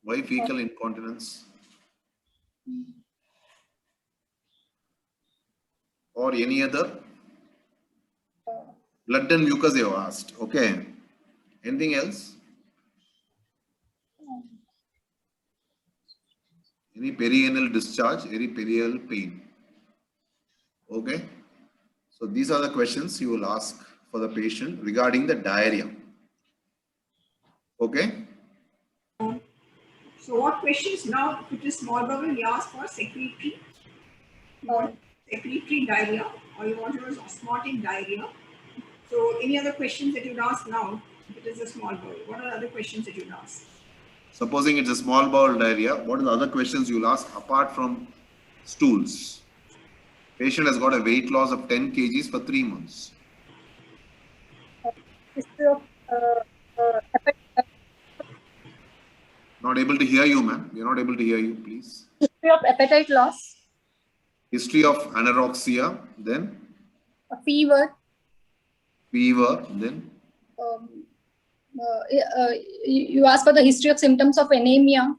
Why fecal incontinence? Or any other? Blood and mucus you have asked. Okay. Anything else? Any perianal discharge, any perianal pain. Okay. So these are the questions you will ask for the patient regarding the diarrhea. Okay. So what questions now? If it is small bowel, you ask for secretory, secretory diarrhea, or you want to use osmotic diarrhea. So any other questions that you'd ask now? If it is a small bowel, what are the other questions that you'd ask? Supposing it's a small bowel diarrhea, what are the other questions you'll ask apart from stools? Patient has got a weight loss of 10 kgs for 3 months. History of Not able to hear you, ma'am. We are not able to hear you, please. history of appetite loss, History of anorexia, then a fever. fever, then You ask for the history of symptoms of anemia,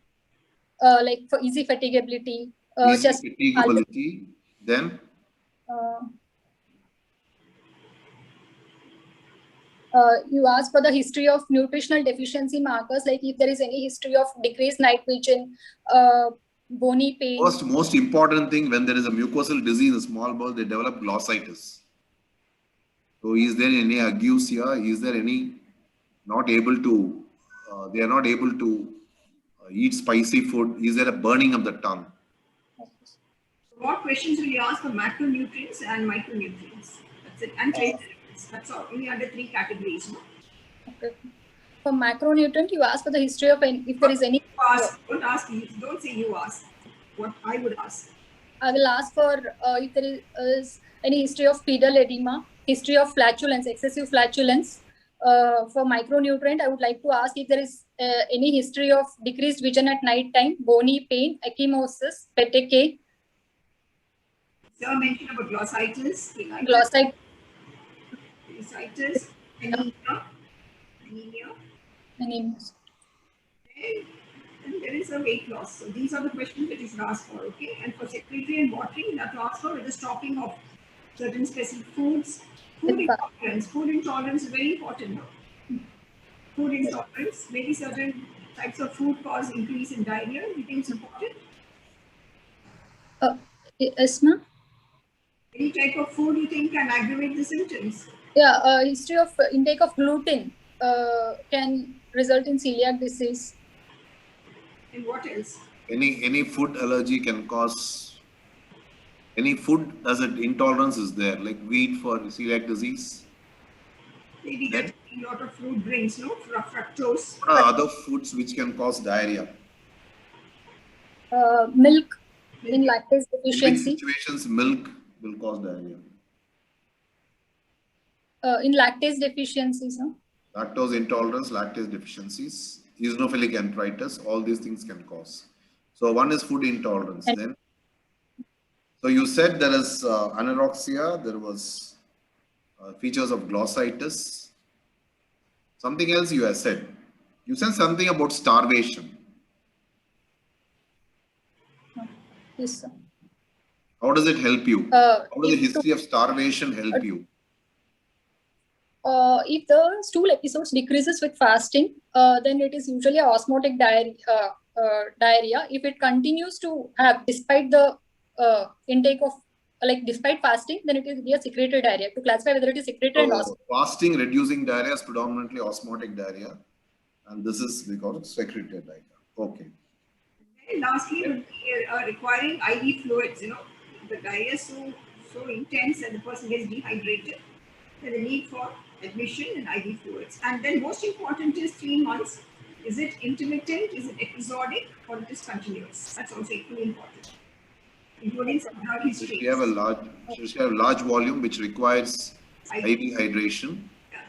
like for easy fatigability, easy chest fatigability, then you ask for the history of nutritional deficiency markers, like if there is any history of decreased night vision, bony pain. most important thing, when there is a mucosal disease in small bowel, they develop glossitis. So is there any agues here? Is there any not able to, they are not able to eat spicy food? Is there a burning of the tongue? What questions will you ask for macronutrients and micronutrients? That's it. And trace elements. That's all. Only under 3 categories. No? Okay. For macronutrient, you ask for the history of if there is any. Don't ask. Don't say you ask. What I would ask. I will ask for if there is any history of pedal edema, history of flatulence, excessive flatulence. For micronutrient, I would like to ask if there is any history of decreased vision at night time, bony pain, ecchymosis, petechiae. Sir mentioned about glossitis, anemia. And there is a weight loss. So these are the questions that you should ask for, okay? And for secretory and watering, you have to ask for the stopping of certain specific foods. Food intolerance. Food intolerance is very important now. Food intolerance, maybe certain types of food cause increase in diarrhea. You think it's important? Yes, ma'am. Any type of food you think can aggravate the symptoms? Yeah, history of intake of gluten can result in celiac disease. And what else? Any food allergy can cause, any food as an intolerance is there, like wheat for celiac disease. Maybe get a lot of fruit drinks, no? Fructose. What are other foods which can cause diarrhea? Milk in lactase deficiency. In which situations milk will cause diarrhea? In lactase deficiency, sir. Lactose intolerance, lactase deficiencies, eosinophilic enteritis, all these things can cause. So one is food intolerance. Then, so you said there is anorexia, there was features of glossitis. Something else you have said. You said something about starvation. Yes, sir. How does it help you? How does the history of starvation help you? If the stool episodes decreases with fasting, then it is usually a osmotic diarrhea. If it continues to have despite the intake of despite fasting, then it is a secretory diarrhea. To classify whether it is secretory and osmotic. Fasting reducing diarrhea is predominantly osmotic diarrhea, and this is because of secretory diarrhea. Okay. And lastly, would be requiring IV fluids. You know, the diarrhea is so intense that the person gets dehydrated. Then the need for admission and IV fluids. And then most important is 3 months. Is it intermittent? Is it episodic? Or it is continuous? That's also equally important. Including some drug history. If you have a large volume which requires IV hydration. Yeah.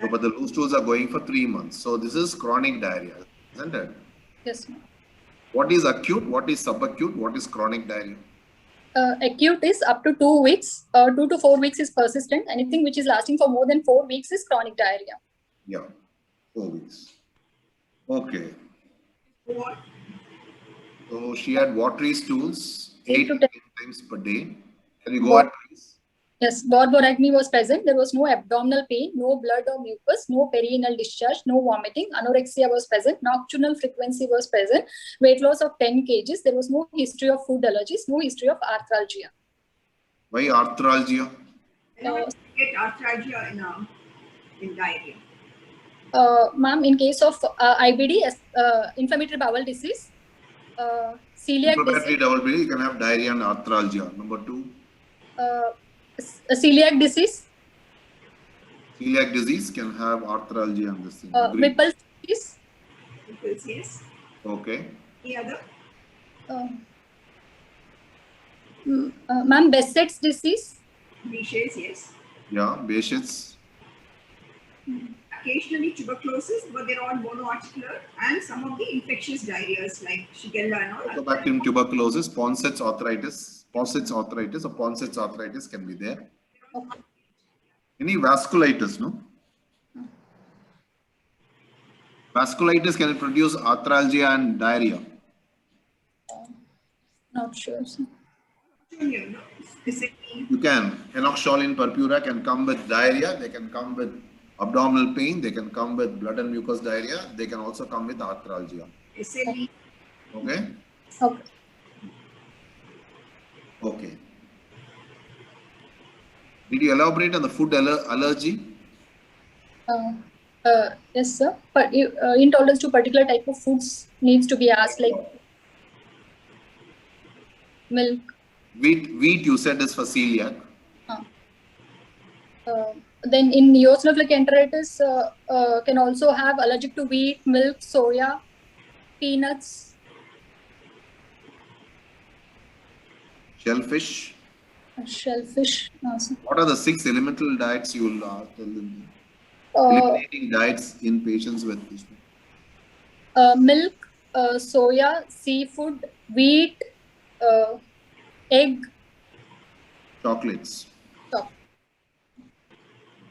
So, but the loose stools are going for 3 months. So this is chronic diarrhea, isn't it? Yes, ma'am. What is acute? What is subacute? What is chronic diarrhea? Acute is up to 2 weeks. 2 to 4 weeks is persistent. Anything which is lasting for more than 4 weeks is chronic diarrhea. Yeah, 4 weeks. Okay. Go on. So she had watery stools 8 to 10. 8 to 10 times per day. Can you go Bor- ahead, please? Yes, borborygmi was present. There was no abdominal pain, no blood or mucus, no perianal discharge, no vomiting. Anorexia was present. Nocturnal frequency was present. Weight loss of 10 kgs. There was no history of food allergies, no history of arthralgia. Why arthralgia? Get arthralgia in diarrhea. Ma'am, in case of IBD, inflammatory bowel disease, celiac Inflammatory disease, bowel disease, you can have diarrhea and arthralgia. Number 2, celiac disease, celiac disease can have arthralgia and this thing. Agree? Whipple's disease, Because yes. Okay. Any other? ma'am, Behçet's disease, Behçet's, yes. Yeah, Behçet's. Occasionally tuberculosis, but they're all monoarticular, and some of the infectious diarrheas like Shigella and all. Mycobacterium tuberculosis, Ponson's arthritis, Ponson's arthritis or Ponson's arthritis can be there. Okay. Any vasculitis, no? Vasculitis can produce arthralgia and diarrhea. Not sure, sir. Specifically, You can. Enoxaparin purpura can come with diarrhea. They can come with abdominal pain. They can come with blood and mucus diarrhea. They can also come with arthralgia. SLE, Okay? Okay. Okay. Did you elaborate on the food allergy? Yes, sir. But intolerance to particular type of foods needs to be asked, like milk. Wheat you said is for celiac. Then in eosinophilic enteritis, can also have allergic to wheat, milk, soya, peanuts, Shellfish. shellfish. No, sir. What are the 6 elemental diets you will tell them? Eliminating diets in patients with this. Milk, soya, seafood, wheat, egg. Chocolates. Chocolate.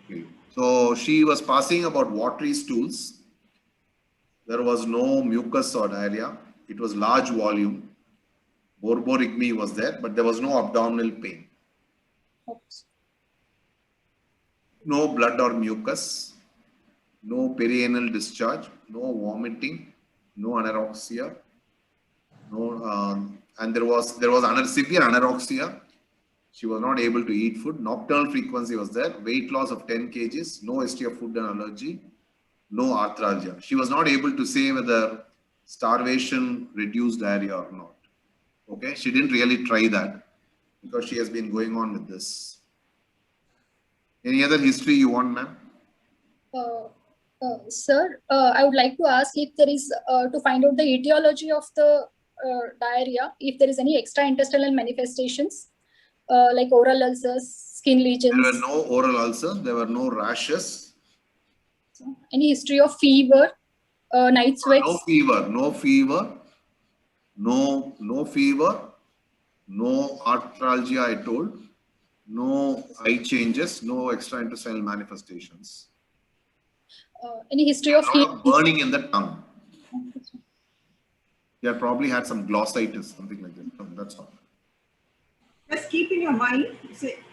Okay. So she was passing about watery stools. There was no mucus or diarrhea. It was large volume. Borborygmi was there, but there was no abdominal pain. Oops. No blood or mucus. No perianal discharge. No vomiting. No anorexia. No, and there was severe anorexia. She was not able to eat food. Nocturnal frequency was there. Weight loss of 10 kgs. No history of food and allergy. No arthralgia. She was not able to say whether starvation reduced diarrhea or not. Okay, she didn't really try that because she has been going on with this. Any other history you want, ma'am? Sir, I would like to ask if there is, to find out the etiology of the diarrhea, if there is any extraintestinal manifestations like oral ulcers, skin lesions. There were no oral ulcers. There were no rashes. Any history of fever, night sweats? No fever. No fever. No fever. No arthralgia, I told. No eye changes. No extraintestinal manifestations. Any history of A lot of burning in the tongue. They probably had some glossitis, something like that. That's all. just keep in your mind,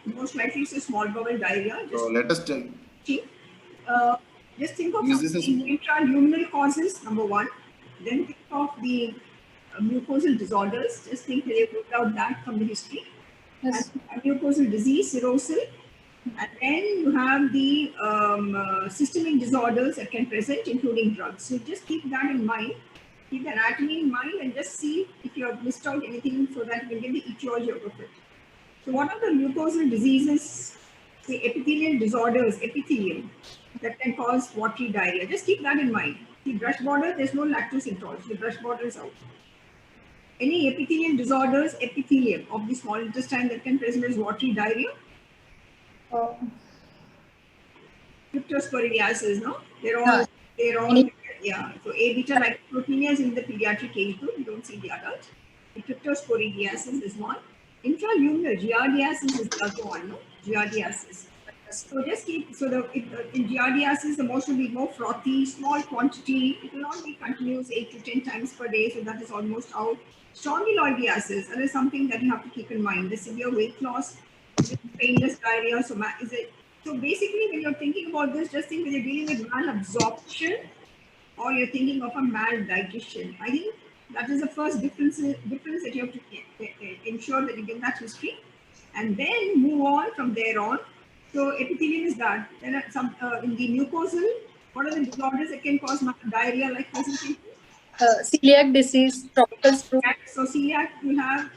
most likely it's a small bowel diarrhea. So let us tell. Just think of Is this the intraluminal causes, number 1. Then think of the mucosal disorders. Just think they put out that from the history. Yes. And mucosal disease, serosal. And then you have the systemic disorders that can present, including drugs. So just keep that in mind. Keep the anatomy in mind and just see if you have missed out anything so that you can get the etiology out of it. So what are the mucosal diseases, the epithelial disorders, epithelium, that can cause watery diarrhea? Just keep that in mind. The brush border, there's no lactose intolerance. The brush border is out. Any epithelial disorders, epithelium of the small intestine that can present as watery diarrhea? Cryptosporidiasis, no? They're all, yeah. So A beta lipoproteinemia is in the pediatric age group. You don't see the adult. The cryptosporidiasis is one. Intraluminal giardiasis is the other one, no? Giardiasis. So just keep, so in giardiasis, the motion will be more frothy, small quantity. It will not be continuous 8 to 10 times per day. So that is almost out. Strongyloidiasis, that is something that you have to keep in mind. The severe weight loss, painless diarrhea. So so basically when you're thinking about this, just think when you're dealing with malabsorption or you're thinking of a maldigestion. I think that is the first difference that you have to ensure that you get that history, and then move on from there on. So epithelium is that. Then some in the mucosal, what are the disorders that can cause diarrhea like presentation? Celiac disease, tropical screw. So celiac will have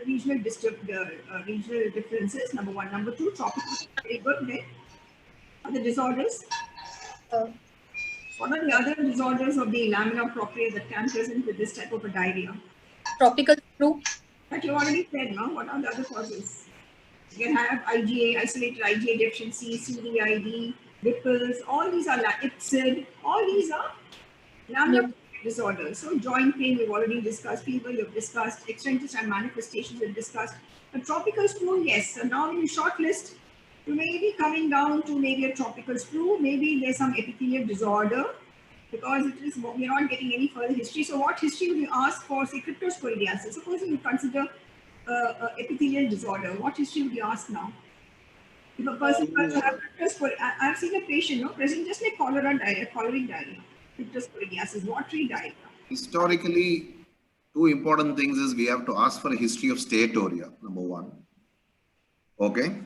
regional differences. Number one, number two, tropical. Very good. Then other disorders. What are the other disorders of the lamina propria that can present with this type of a diarrhea? Tropical screw. But you already said, no? What are the other causes? You can have IgA, isolated IgA deficiency, CDID, ripples, all these are IPSID, all these are lamina disorders. So joint pain we've already discussed, fever we've discussed, extrinsic manifestations we've discussed. A tropical screw, yes. So now in short list, you may be coming down to maybe a tropical screw, maybe there's some epithelial disorder, because it is, we're not getting any further history. So what history would you ask for, say, cryptosporidiasis? Suppose you consider epithelial disorder, what history would you ask now? If a person has cryptosporidiasis, I've seen a patient, no, present just like choleric diarrhea, cryptosporidiasis, watery diarrhea. Historically, two important things is we have to ask for a history of steatorrhea, number one. Okay.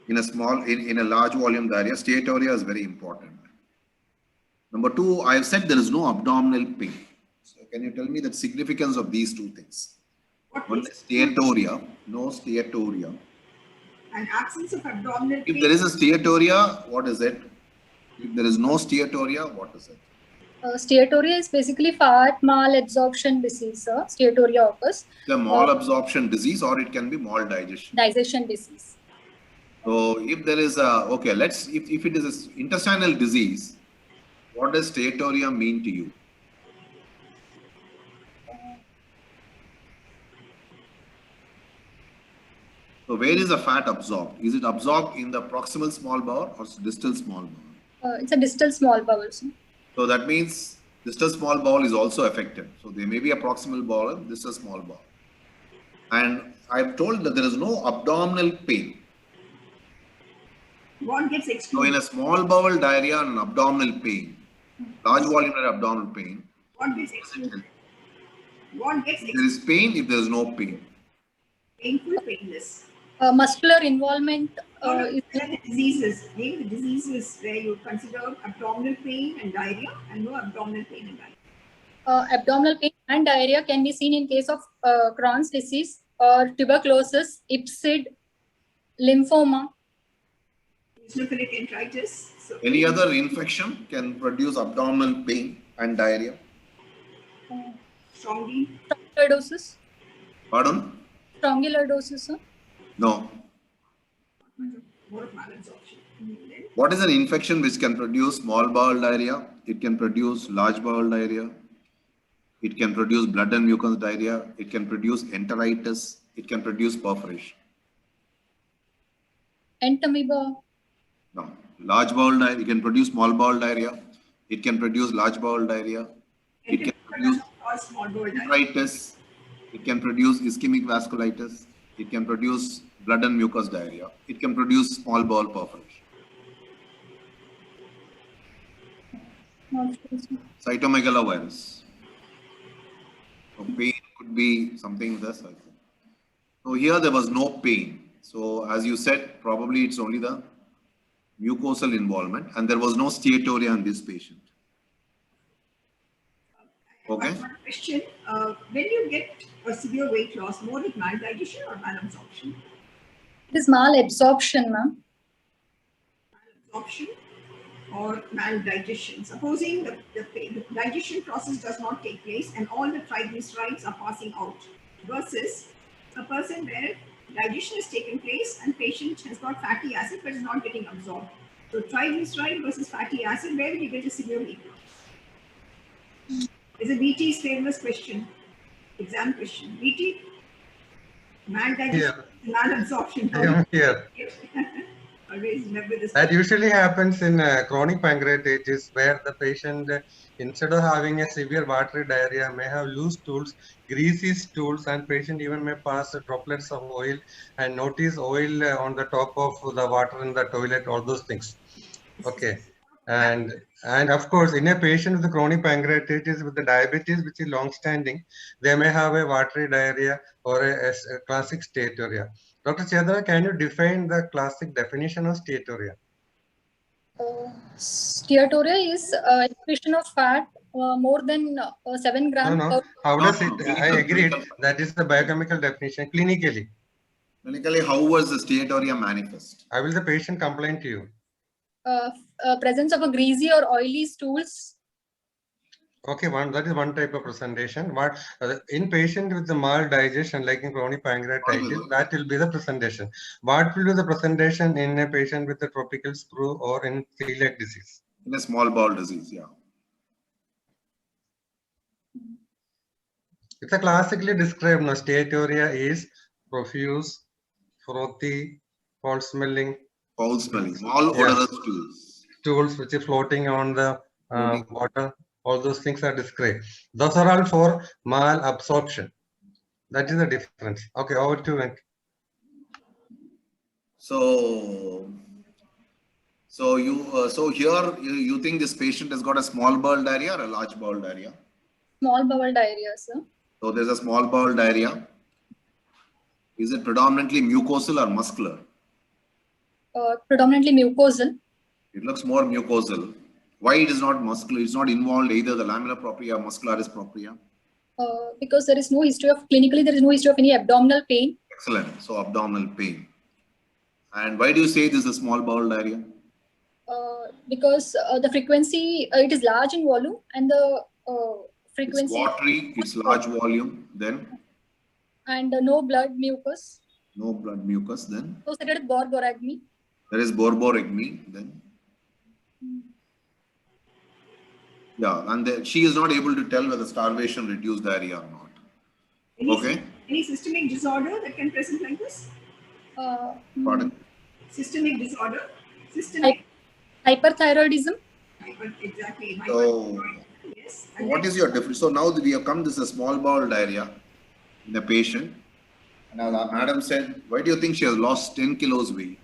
In a large volume diarrhea, steatorrhea is very important. Number two, I have said there is no abdominal pain. So can you tell me the significance of these two things? One is steatorrhea, no steatorrhea. An absence of abdominal pain. If there is a steatorrhea, what is it? If there is no steatorrhea, what is it? Steatorrhea is basically fat malabsorption disease. Steatorrhea occurs. The malabsorption disease, or it can be maldigestion. Digestion disease. So if there is a, okay, if it is an intestinal disease, what does steatorrhea mean to you? So where is the fat absorbed? Is it absorbed in the proximal small bowel or distal small bowel? It's a distal small bowel. So that means distal small bowel is also affected. So there may be a proximal bowel and distal small bowel. And I've told that there is no abdominal pain. What gets excluded? So in a small bowel diarrhea and abdominal pain, large volume abdominal pain, what gets excluded? What gets excluded? There is pain if there is no pain. Painful, painless. Muscular involvement is the diseases. Name the diseases where you consider abdominal pain and diarrhea, and no abdominal pain and diarrhea. Abdominal pain and diarrhea can be seen in case of Crohn's disease or tuberculosis, IPSID, lymphoma. Eosinophilic enteritis. So any other infection can produce abdominal pain and diarrhea. Strongyloidosis. Pardon? Strongyloidosis. No. More of malabsorption. What is an infection which can produce small bowel diarrhea? It can produce large bowel diarrhea. It can produce blood and mucus diarrhea. It can produce enteritis. It can produce perforation. Entamoeba. No. Large bowel diarrhea. It can produce small bowel diarrhea. It can produce large bowel diarrhea. It can produce enteritis. It can produce ischemic vasculitis. It can produce blood and mucus diarrhea. It can produce small bowel perforation. Cytomegalovirus. So pain could be something this. So here there was no pain. So as you said, probably it's only the mucosal involvement, and there was no steatorrhea in this patient. Okay. One question: when you get a severe weight loss, more with maldigestion or malabsorption? It is malabsorption, ma'am. Malabsorption or maldigestion. Supposing the digestion process does not take place and all the triglycerides are passing out, versus a person where digestion has taken place and patient has got fatty acid but is not getting absorbed. So triglyceride versus fatty acid, where will you get a severe weight loss? It's a BT's famous question, exam question. BT, maldigestion Malabsorption. I am here. Always remember this. That usually happens in chronic pancreatitis, where the patient, instead of having a severe watery diarrhea, may have loose stools, greasy stools, and patient even may pass droplets of oil and notice oil on the top of the water in the toilet, all those things. Okay. And of course, in a patient with chronic pancreatitis with the diabetes, which is long-standing, they may have a watery diarrhea or a classic steatorrhea. Dr. Chedra, can you define the classic definition of steatorrhea? Steatorrhea is excretion of fat more than 7 grams. No. How does it? I agreed. Clinical. That is the biochemical definition. Clinically, How was the steatorrhea manifest? how will the patient complain to you? Presence of a greasy or oily stools. Okay, that is one type of presentation. What in patient with the mild digestion, like in chronic pancreatitis, that will be the presentation. What will be the presentation in a patient with a tropical screw or in celiac disease? In a small bowel disease, yeah. It's a classically described. No, steatorrhea is profuse, frothy, foul smelling. Foul smelling, all odorous stools. Stools which is floating on the water. All those things are described. Those are all for malabsorption. That is the difference. Okay, over to Venk. So here you think this patient has got a small bowel diarrhea or a large bowel diarrhea? Small bowel diarrhea, sir. So there's a small bowel diarrhea. Is it predominantly mucosal or muscular? Predominantly mucosal. It looks more mucosal. Why it is not muscular? It's not involved either the lamella propria or muscularis propria. Because there is no history of clinically there is no history of any abdominal pain. Excellent. So abdominal pain. And why do you say this is a small bowel diarrhea? Because the frequency it is large in volume and the frequency. It's watery. It's large volume. Then. And no blood mucus. No blood mucus. Then. Associated with borborygmi. There is borborygmi. Then. Yeah, and she is not able to tell whether starvation reduced diarrhea or not. Any systemic disorder that can present like this? Pardon? Systemic disorder? Systemic. Hyperthyroidism. Exactly. So, yes. What is your difference? So now that we have come, this is a small bowel diarrhea in a patient. And as madam said, why do you think she has lost 10 kilos weight?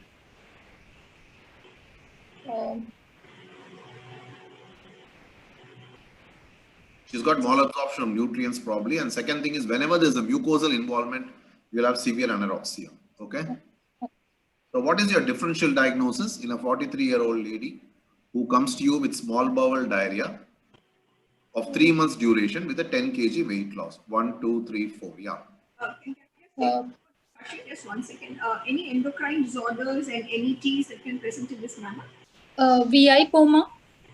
She's got malabsorption of nutrients probably. And second thing is whenever there's a mucosal involvement, you'll have severe anorexia. Okay. So what is your differential diagnosis in a 43-year-old lady who comes to you with small bowel diarrhea of 3 months duration with a 10 kg weight loss? 1, 2, 3, 4. Yeah. Actually, just 1 second. Any endocrine disorders and NETs that can present in this manner? VI coma.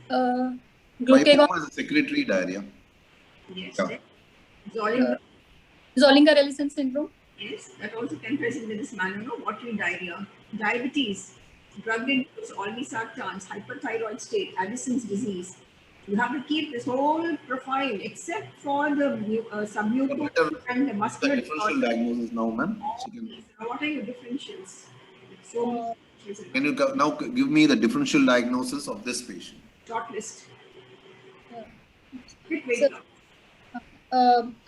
Glucagon is a secretory diarrhea. Yes. Yeah. Zollinger-Ellison syndrome. Yes, that also can present in this manner. No, watery diarrhea, diabetes, drug-induced olmesartans, hyperthyroid state, Addison's disease. You have to keep this whole profile except for the submucosal and the muscular. The differential diagnosis now, ma'am. What are your differentials? So, can you now give me the differential diagnosis of this patient? Short list.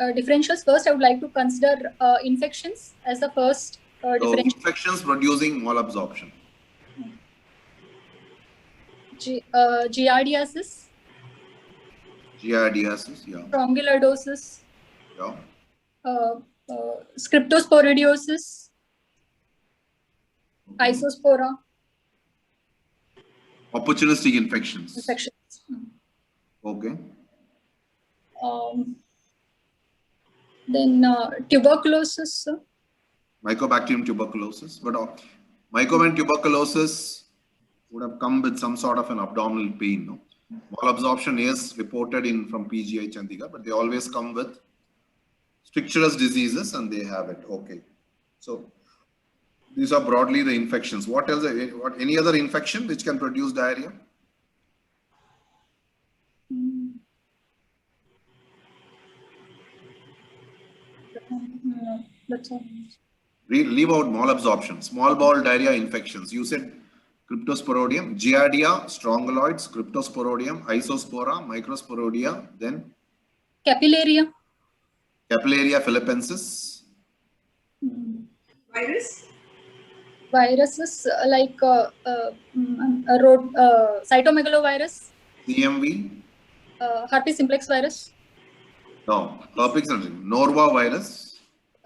Differentials first, I would like to consider infections as the first differential. Infections producing malabsorption. Giardiasis. Giardiasis, yeah. Strongyloidosis. Yeah. Scriptosporidiosis. Isospora. Opportunistic infections. Okay. Then tuberculosis. Mycobacterium tuberculosis. But Mycobacterium tuberculosis would have come with some sort of an abdominal pain. No? Malabsorption is reported from PGI Chandigarh, but they always come with stricturous diseases and they have it. Okay. So these are broadly the infections. What else? Any other infection which can produce diarrhea? That's all. Leave out malabsorption. Small bowel diarrhea infections. You said Cryptosporidium, Giardia, Strongyloids, Cryptosporidium, Isospora, Microsporidia, then Capillaria. Capillaria philippensis. Virus. Viruses like cytomegalovirus, CMV. herpes simplex virus, No, herpes Norovirus.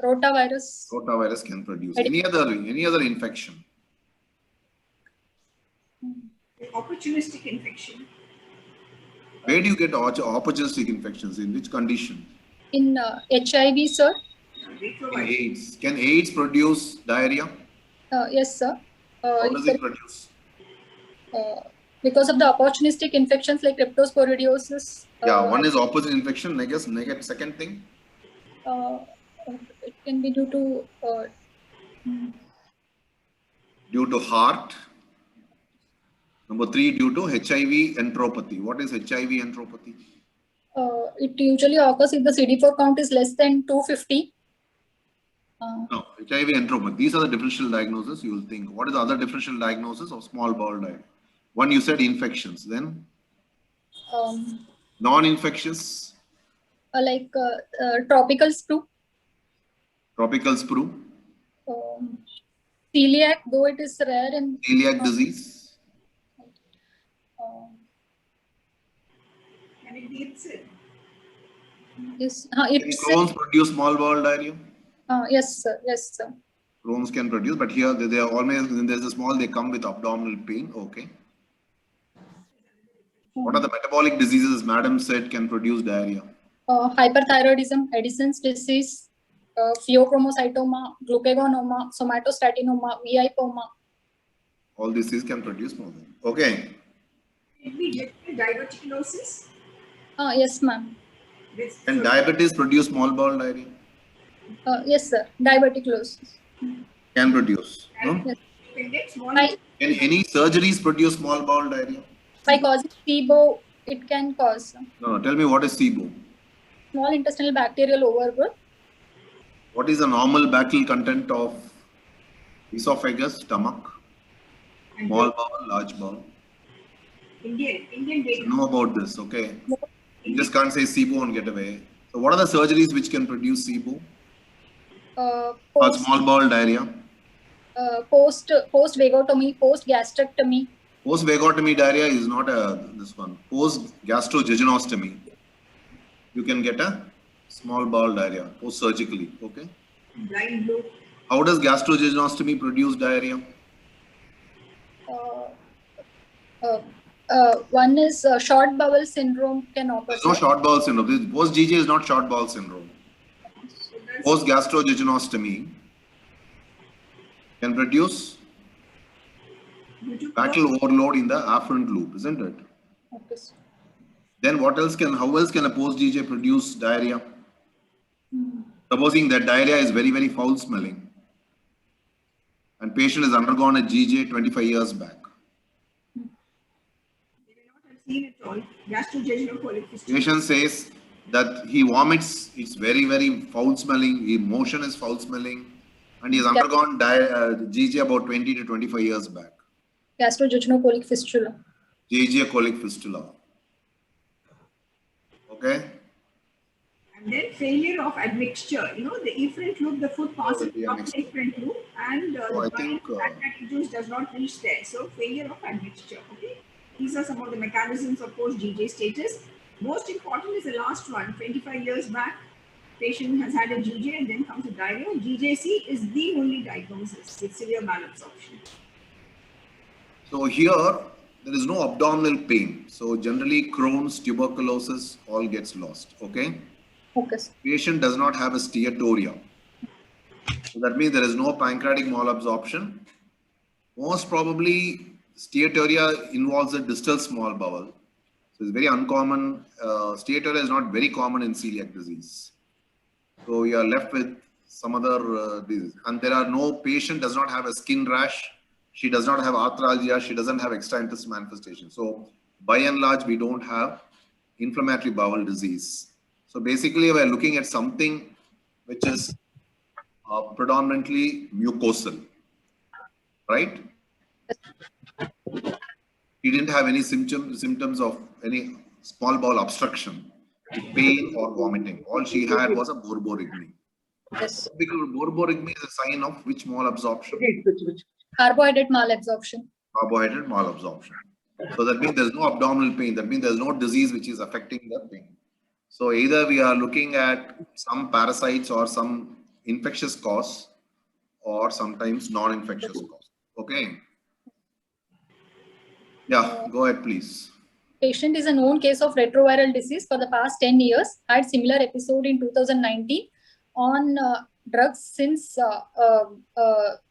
rotavirus. Rotavirus can produce any other infection. Opportunistic infection. Where do you get opportunistic infections? In which condition? In HIV, sir. In Retrovirus. AIDS. Can AIDS produce diarrhea? Yes, sir. How does it produce? Because of the opportunistic infections like cryptosporidiosis. Yeah, one is opposite infection. I guess second thing. It can be due to Due to heart. Number 3, due to HIV enteropathy. What is HIV enteropathy? it usually occurs if the CD4 count is less than 250. No, HIV enteropathy. These are the differential diagnoses you will think. What is the other differential diagnosis of small bowel diarrhea? One, you said infections. Then non-infectious. Like tropical sprue. Tropical sprue. Celiac, though it is rare in Celiac disease. Can it be IPSID? Yes, Can Crohn's produce small bowel diarrhea? yes, sir. Yes, sir. Crohn's can produce, but here they are always, when there's a small, they come with abdominal pain. Okay. What are the metabolic diseases Madam said can produce diarrhea? Hyperthyroidism, Addison's disease, pheochromocytoma, glucagonoma, somatostatinoma, VIPoma. All these things can produce more than. Okay. Can it be diverticulosis? Yes, ma'am. Can diabetes produce small bowel diarrhea? Yes, sir. Diverticulosis. Can produce. No? Yes. You can get small. By Can any surgeries produce small bowel diarrhea? causing SIBO, it can cause No, tell me what is SIBO? small intestinal bacterial overgrowth. What is the normal bacterial content of esophagus, stomach, And small bowel, large bowel? Indian You data. know about this, okay? You just can't say SIBO and get away. So what are the surgeries which can produce SIBO? Or small bowel diarrhea? Post vagotomy, post gastrectomy. Post vagotomy diarrhea is not this one. Post gastrojejenostomy, you can get a small bowel diarrhea post surgically. Okay. Blind loop. How does gastrojejenostomy produce diarrhea? One is short bowel syndrome can occur. There's no short bowel syndrome. Post GJ is not short bowel syndrome. So that's Post gastrojejenostomy can produce due to bacterial overload in the afferent loop, isn't it? Okay, sir. Then what else can, how else can a post GJ produce diarrhea? Supposing that diarrhea is very, very foul smelling and patient has undergone a GJ 25 years back. They may not have seen it all. Gastrojejuno colic fistula. Patient says that he vomits, it's very, very foul smelling, his motion is foul smelling, and he has undergone GJ about 20 to 25 years back. Gastrojejunocolic fistula. GJ colic fistula. Okay? And then failure of admixture. You know, the efferent loop, the food passes the from the admixture. efferent loop, and Oh, I the think, pancreatic juice does not reach there. So failure of admixture. Okay, these are some of the mechanisms of post GJ status. Most important is the last one. 25 years back, patient has had a GJ and then comes a diarrhea. GJC is the only diagnosis with severe malabsorption. So here, there is no abdominal pain. So generally Crohn's, tuberculosis, all gets lost. Okay? Okay, sir. Patient does not have a steatoria. So that means there is no pancreatic malabsorption. Most probably, steatoria involves a distal small bowel. So it's very uncommon. Steatoria is not very common in celiac disease. So you are left with some other disease. And there are no, patient does not have a skin rash. She does not have arthralgia. She doesn't have extraintestinal manifestation. So by and large, we don't have inflammatory bowel disease. So basically, we're looking at something which is predominantly mucosal, right? He didn't have any symptoms of any small bowel obstruction, pain or vomiting. All she had was a borborygmi. Yes. Because borborygmi is a sign of which malabsorption? Carbohydrate malabsorption. Carbohydrate malabsorption. So that means there's no abdominal pain. That means there's no disease which is affecting the pain. So either we are looking at some parasites or some infectious cause, or sometimes non-infectious cause. Okay. Yeah, go ahead, please. Patient is a known case of retroviral disease for the past 10 years. Had similar episode in 2019 on drugs since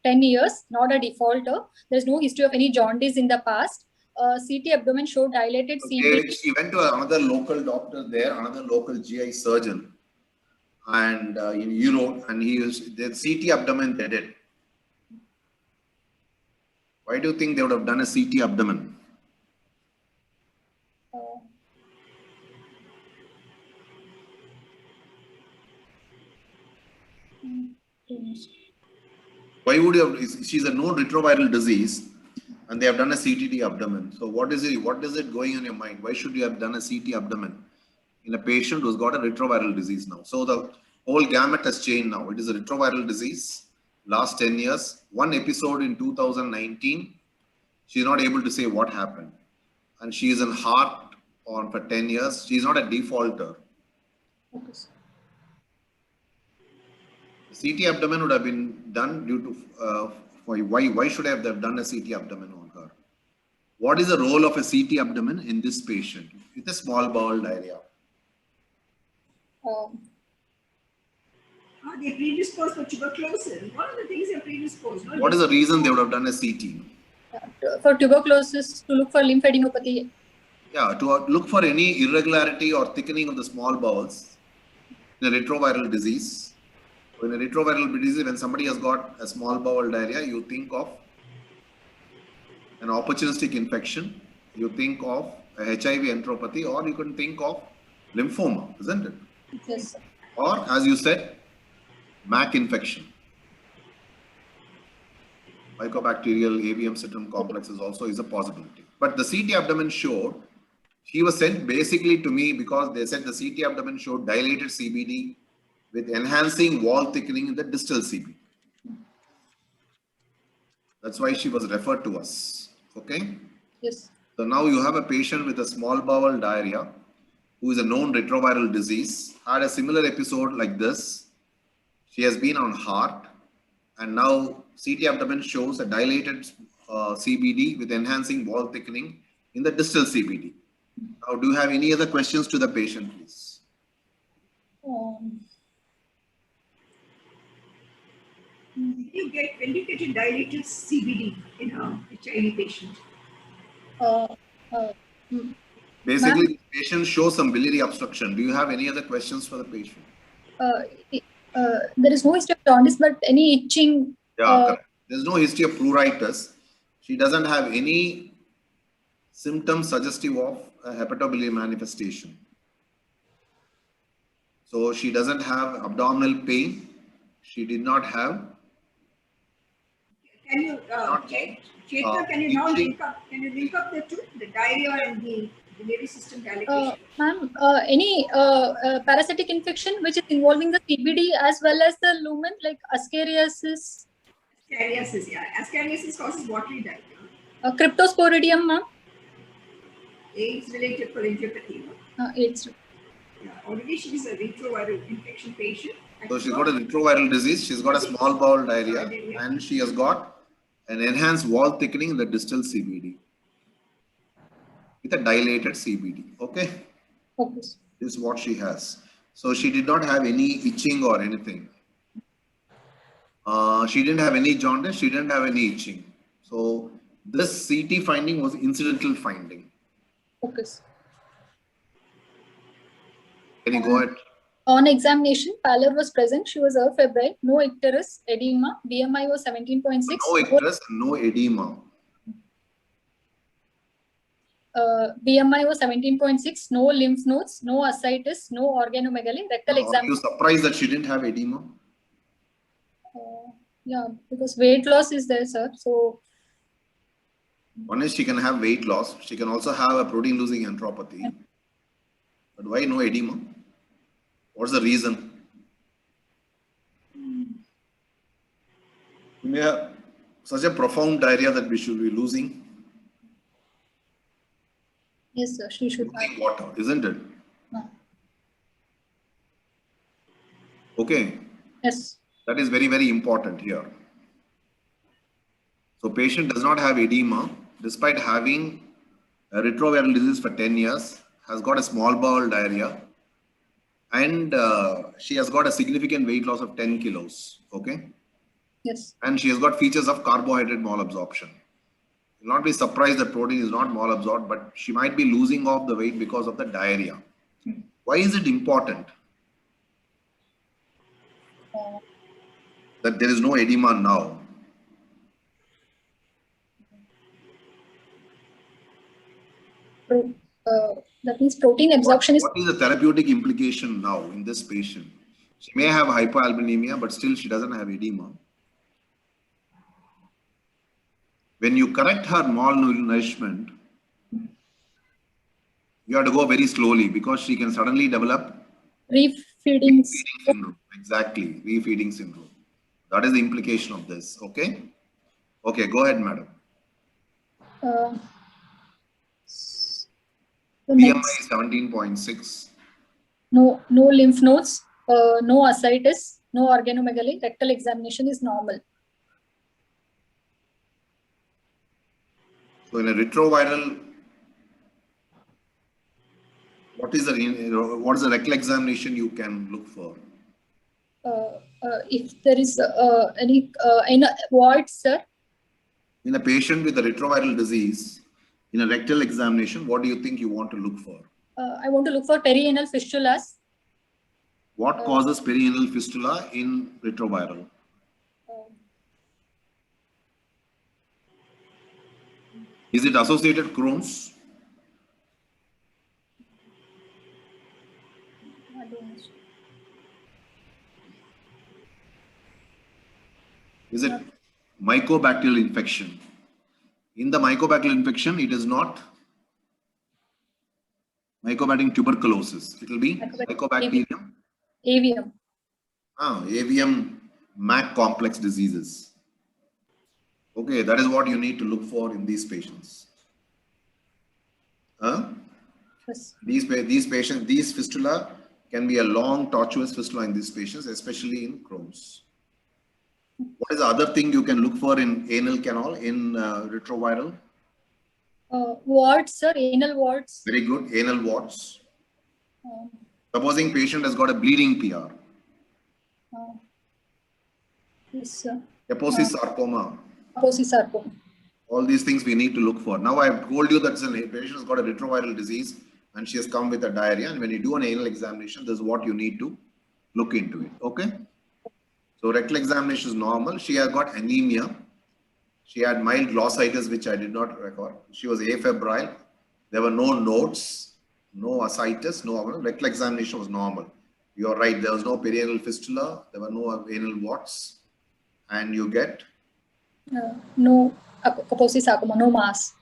10 years, not a defaulter. There's no history of any jaundice in the past. CT abdomen showed dilated CBD. She went to another local doctor there, another local GI surgeon, and in Europe, and he was the CT abdomen they did. Why do you think they would have done a CT abdomen? Why would you have, she's a known retroviral disease and they have done a CTD abdomen. So what is it going in your mind? Why should you have done a CT abdomen in a patient who's got a retroviral disease now? So the whole gamut has changed now. It is a retroviral disease, last 10 years, one episode in 2019. She's not able to say what happened. And she is in heart on for 10 years. She's not a defaulter. CT abdomen would have been done due to why should I have done a CT abdomen on her? What is the role of a CT abdomen in this patient with a small bowel diarrhea? Are they predisposed for tuberculosis? One of the things they're predisposed. No? What is the reason they would have done a CT? For tuberculosis, to look for lymphadenopathy. Yeah, to look for any irregularity or thickening of the small bowels in a retroviral disease. In a retroviral disease, when somebody has got a small bowel diarrhea, you think of an opportunistic infection, you think of a HIV enteropathy, or you can think of lymphoma, isn't it? Yes. Or, as you said, MAC infection. Mycobacterial avium syndrome complex is also a possibility. But the CT abdomen showed, he was sent basically to me because they said the CT abdomen showed dilated CBD with enhancing wall thickening in the distal CBD. That's why she was referred to us. Okay? Yes. So now you have a patient with a small bowel diarrhea who is a known retroviral disease, had a similar episode like this. She has been on heart, and now CT abdomen shows a dilated CBD with enhancing wall thickening in the distal CBD. Now, do you have any other questions to the patient, please? When you get a dilated CBD in a HIV patient? Basically, the patient shows some biliary obstruction. Do you have any other questions for the patient? There is no history of jaundice, but any itching. Yeah, correct. There's no history of pruritus. She doesn't have any symptoms suggestive of a hepatobiliary manifestation. So she doesn't have abdominal pain. She did not have. Can you, Chetan, can you now link up the two, the diarrhea and the biliary system dilatation? Ma'am, any parasitic infection which is involving the CBD as well as the lumen, like ascariasis? Ascariasis, yeah. Ascariasis causes watery diarrhea. Cryptosporidium, ma'am? AIDS-related cholangiopathy. AIDS. Yeah, already she is a retroviral infection patient. So she's got a retroviral disease, she's got a small bowel diarrhea, and she has got an enhanced wall thickening in the distal CBD with a dilated CBD. Okay? Okay. This is what she has. So she did not have any itching or anything. She didn't have any jaundice, she didn't have any itching. So this CT finding was incidental finding. Okay. Can you go ahead? On examination, pallor was present. She was febrile, no icterus, edema. BMI was 17.6. No icterus, no edema. BMI was 17.6. No lymph nodes, no ascites, no organomegaly. Rectal exam. Are you surprised that she didn't have edema? Yeah, because weight loss is there, sir. So One is she can have weight loss. She can also have a protein losing enteropathy. But why no edema? What's the reason? You may have such a profound diarrhea that we should be losing yes, sir, she should have. water, isn't it? Okay, Yes. that is very, very important here. So patient does not have edema despite having a retroviral disease for 10 years, has got a small bowel diarrhea, and she has got a significant weight loss of 10 kilos. Okay. Yes. And she has got features of carbohydrate malabsorption. You'll not be surprised that protein is not malabsorbed, but she might be losing off the weight because of the diarrhea. Why is it important that there is no edema now? That means protein absorption What is the therapeutic implication now in this patient? She may have hypoalbuminemia, but still she doesn't have edema. When you correct her malnourishment, you have to go very slowly because she can suddenly develop refeeding. syndrome. Exactly, refeeding syndrome. That is the implication of this. Okay. Okay, go ahead, madam. BMI is 17.6. No lymph nodes, no ascites, no organomegaly. Rectal examination is normal. So in a retroviral, what is the rectal examination you can look for? If there is any in a void, sir. In a patient with a retroviral disease, in a rectal examination, what do you think you want to look for? I want to look for perianal fistulas. What causes perianal fistula in retroviral? Is it associated Crohn's? I don't know. Is it mycobacterial infection? In the mycobacterial infection, it is not mycobacterium tuberculosis. It will be mycobacterium avium. Avium MAC complex diseases. Okay, that is what you need to look for in these patients. Yes. These patients, these fistula can be a long tortuous fistula in these patients, especially in Crohn's. What is the other thing you can look for in anal canal in retroviral? Warts, sir, anal warts. Very good, anal warts. Supposing patient has got a bleeding PR. Yes, sir. Kaposi sarcoma. Kaposi sarcoma. All these things we need to look for. Now I have told you that a patient has got a retroviral disease and she has come with a diarrhea. And when you do an anal examination, this is what you need to look into it. Okay. So rectal examination is normal. She has got anemia. She had mild glossitis, which I did not record. She was afebrile. There were no nodes, no ascites, no rectal examination was normal. You are right. There was no perianal fistula. There were no anal warts. And you get? No Kaposi sarcoma, no mass.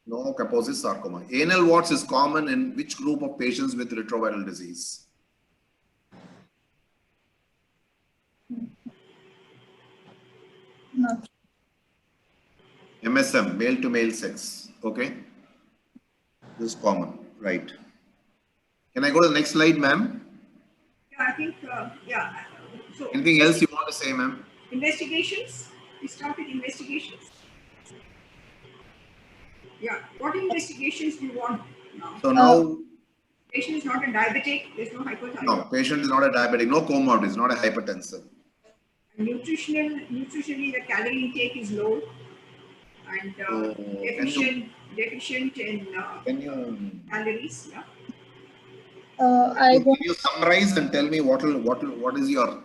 No Kaposi sarcoma. Anal warts is common in which group of patients with retroviral disease? No. MSM, male to male sex. Okay. This is common. Right. Can I go to the next slide, ma'am? Yeah, I think, yeah. So, anything else you want to say, ma'am? Investigations? We start with investigations. Yeah. What investigations do you want now? So now, patient is not a diabetic. There's no hypothyroid. no, patient is not a diabetic, no comorbid, not a hypertensive. And nutritionally, the calorie intake is low, and deficient in calories. Yeah. Can you summarize and tell me what is your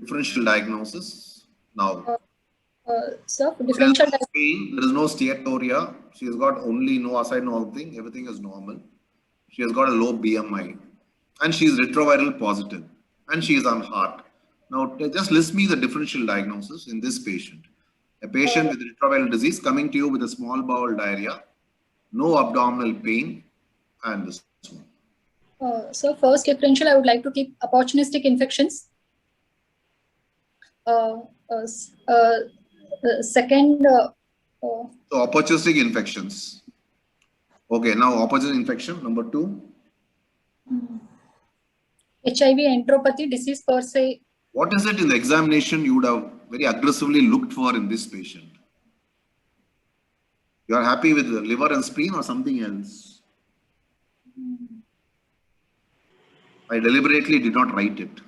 differential diagnosis now? Sir, differential pain, there is no steatorrhea. She has got only no aside, no thing. Everything is normal. She has got a low BMI, and she is retroviral positive, and she is on heart. Now, just list me the differential diagnosis in this patient. A patient with retroviral disease coming to you with a small bowel diarrhea, no abdominal pain, and this one. So first differential, I would like to keep opportunistic infections. Second, so opportunistic infections. Okay, now opportunistic infection, number 2. HIV enteropathy, disease per se. What is it in the examination you would have very aggressively looked for in this patient? You are happy with the liver and spleen or something else? I deliberately did not write it.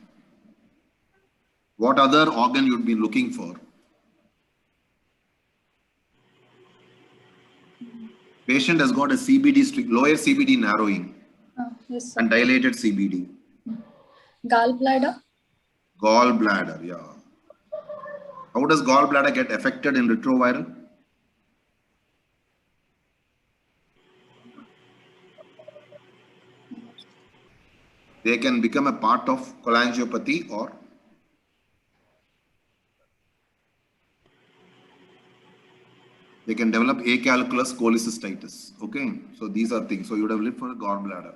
What other organ you'd be looking for? Patient has got a CBD, lower CBD narrowing Yes, and dilated CBD. Gallbladder. Gallbladder, yeah. How does gallbladder get affected in retroviral? They can become a part of cholangiopathy or they can develop acalculous cholecystitis. Okay, so these are things. So you would have lived for a gallbladder.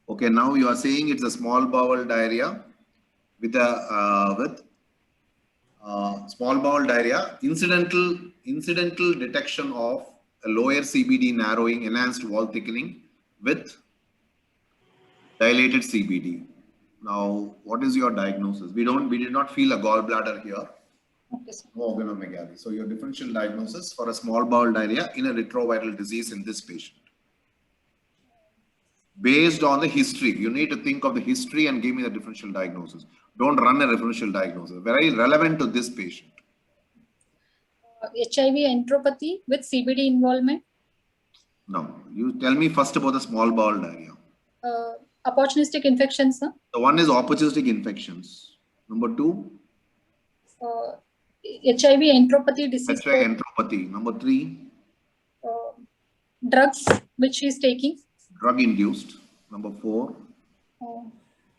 Okay, now you are saying it's a small bowel diarrhea with a small bowel diarrhea, incidental detection of a lower CBD narrowing, enhanced wall thickening with dilated CBD. Now, what is your diagnosis? We did not feel a gallbladder here. Okay, sir. No organomegaly. So your differential diagnosis for a small bowel diarrhea in a retroviral disease in this patient. Based on the history, you need to think of the history and give me the differential diagnosis. Don't run a differential diagnosis. Very relevant to this patient. HIV enteropathy with CBD involvement. No, you tell me first about the small bowel diarrhea. Opportunistic infections, sir. The one is opportunistic infections. Number 2. HIV enteropathy disease. HIV enteropathy. Number 3. Drugs which she is taking. Drug induced. Number 4.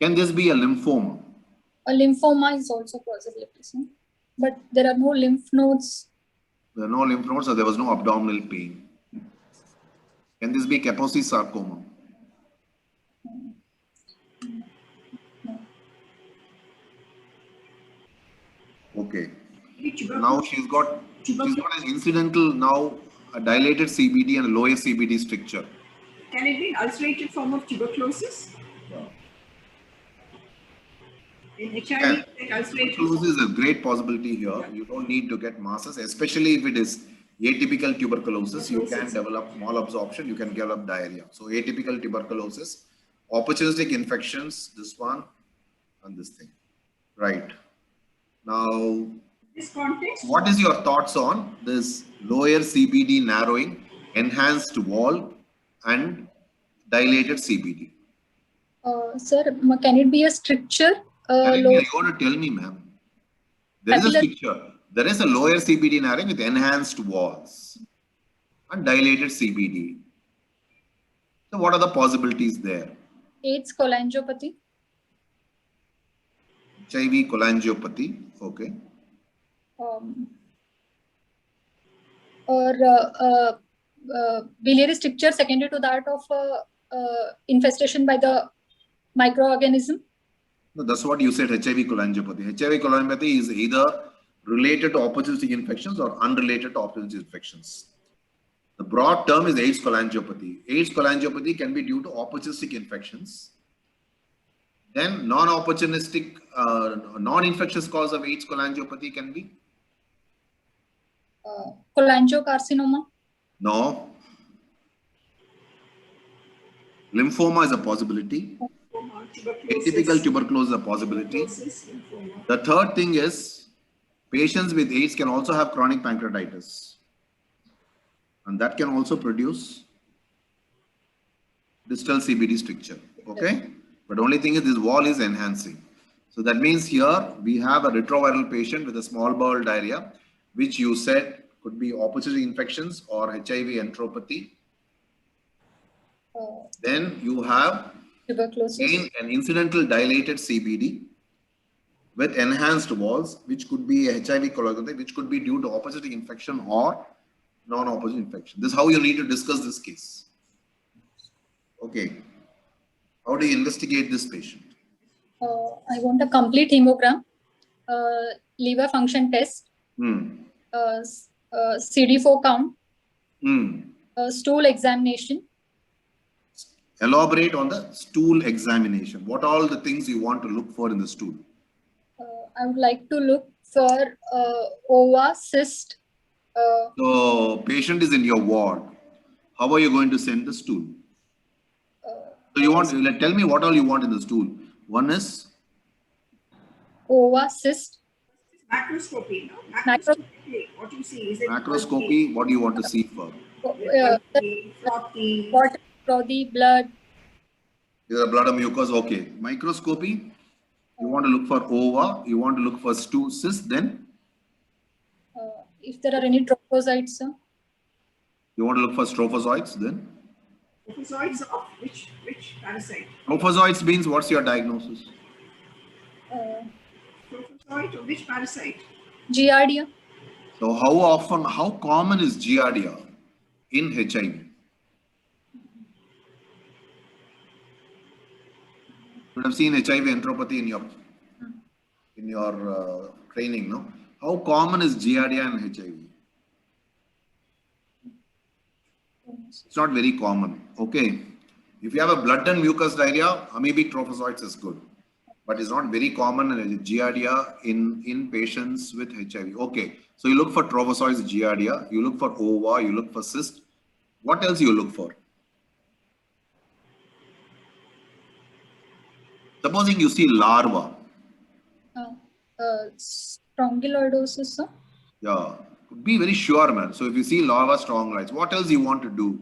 Can this be a lymphoma? A lymphoma is also possibility, sir. But there are no lymph nodes. There are no lymph nodes, so there was no abdominal pain. Can this be Kaposi sarcoma? Okay. Now she's got an incidental, now a dilated CBD and a lower CBD stricture. Can it be an ulcerated form of tuberculosis? In HIV, ulcerated Tuberculosis is a great possibility here. You don't need to get masses, especially if it is atypical tuberculosis. You can develop malabsorption, you can develop diarrhea. So atypical tuberculosis, opportunistic infections, this one and this thing. Right. Now, this context, what is your thoughts on this lower CBD narrowing, enhanced wall and dilated CBD? Sir, can it be a stricture? You want to tell me, ma'am. There is a stricture. There is a lower CBD narrowing with enhanced walls and dilated CBD. So what are the possibilities there? AIDS cholangiopathy. HIV cholangiopathy. Okay. Or biliary stricture secondary to that of infestation by the microorganism. No, that's what you said, HIV cholangiopathy. HIV cholangiopathy is either related to opportunistic infections or unrelated to opportunistic infections. The broad term is AIDS cholangiopathy. AIDS cholangiopathy can be due to opportunistic infections. Then non-opportunistic, non-infectious cause of AIDS cholangiopathy can be? Cholangiocarcinoma? No. Lymphoma is a possibility. Atypical tuberculosis is a possibility. The third thing is patients with AIDS can also have chronic pancreatitis. And that can also produce distal CBD stricture. Okay? But only thing is this wall is enhancing. So that means here we have a retroviral patient with a small bowel diarrhea, which you said could be opportunistic infections or HIV enteropathy. Then you have tuberculosis. Again, an incidental dilated CBD with enhanced walls, which could be HIV cholera, which could be due to opportunistic infection or non-opportunistic infection. This is how you need to discuss this case. Okay. How do you investigate this patient? I want a complete hemogram, liver function test, CD4 count, stool examination. Elaborate on the stool examination. What are all the things you want to look for in the stool? I would like to look for ova, cyst. So patient is in your ward. How are you going to send the stool? So you want, tell me what all you want in the stool. One is ova, cyst. Macroscopy, no? Macroscopy. What you see is it macroscopy. What do you want to see for? frothy, water, frothy, blood. Is blood or mucus? Okay. Microscopy. You want to look for ova. You want to look for stool cyst. Then if there are any trophozoites, sir. You want to look for trophozoites. Then trophozoites of which parasite? Trophozoites means what's your diagnosis? Trophozoite of which parasite? Giardia. So how common is Giardia in HIV? You would have seen HIV enteropathy in your training, no? How common is Giardia in HIV? It's not very common. Okay. If you have a blood and mucus diarrhea, amoebic trophozoites is good. But it's not very common in Giardia in patients with HIV. Okay. So you look for trophozoites, Giardia, you look for ova, you look for cyst. What else you look for? Supposing you see larva. Strongyloidosis, sir. Yeah. Be very sure, man. So if you see larva strongyloids, what else you want to do?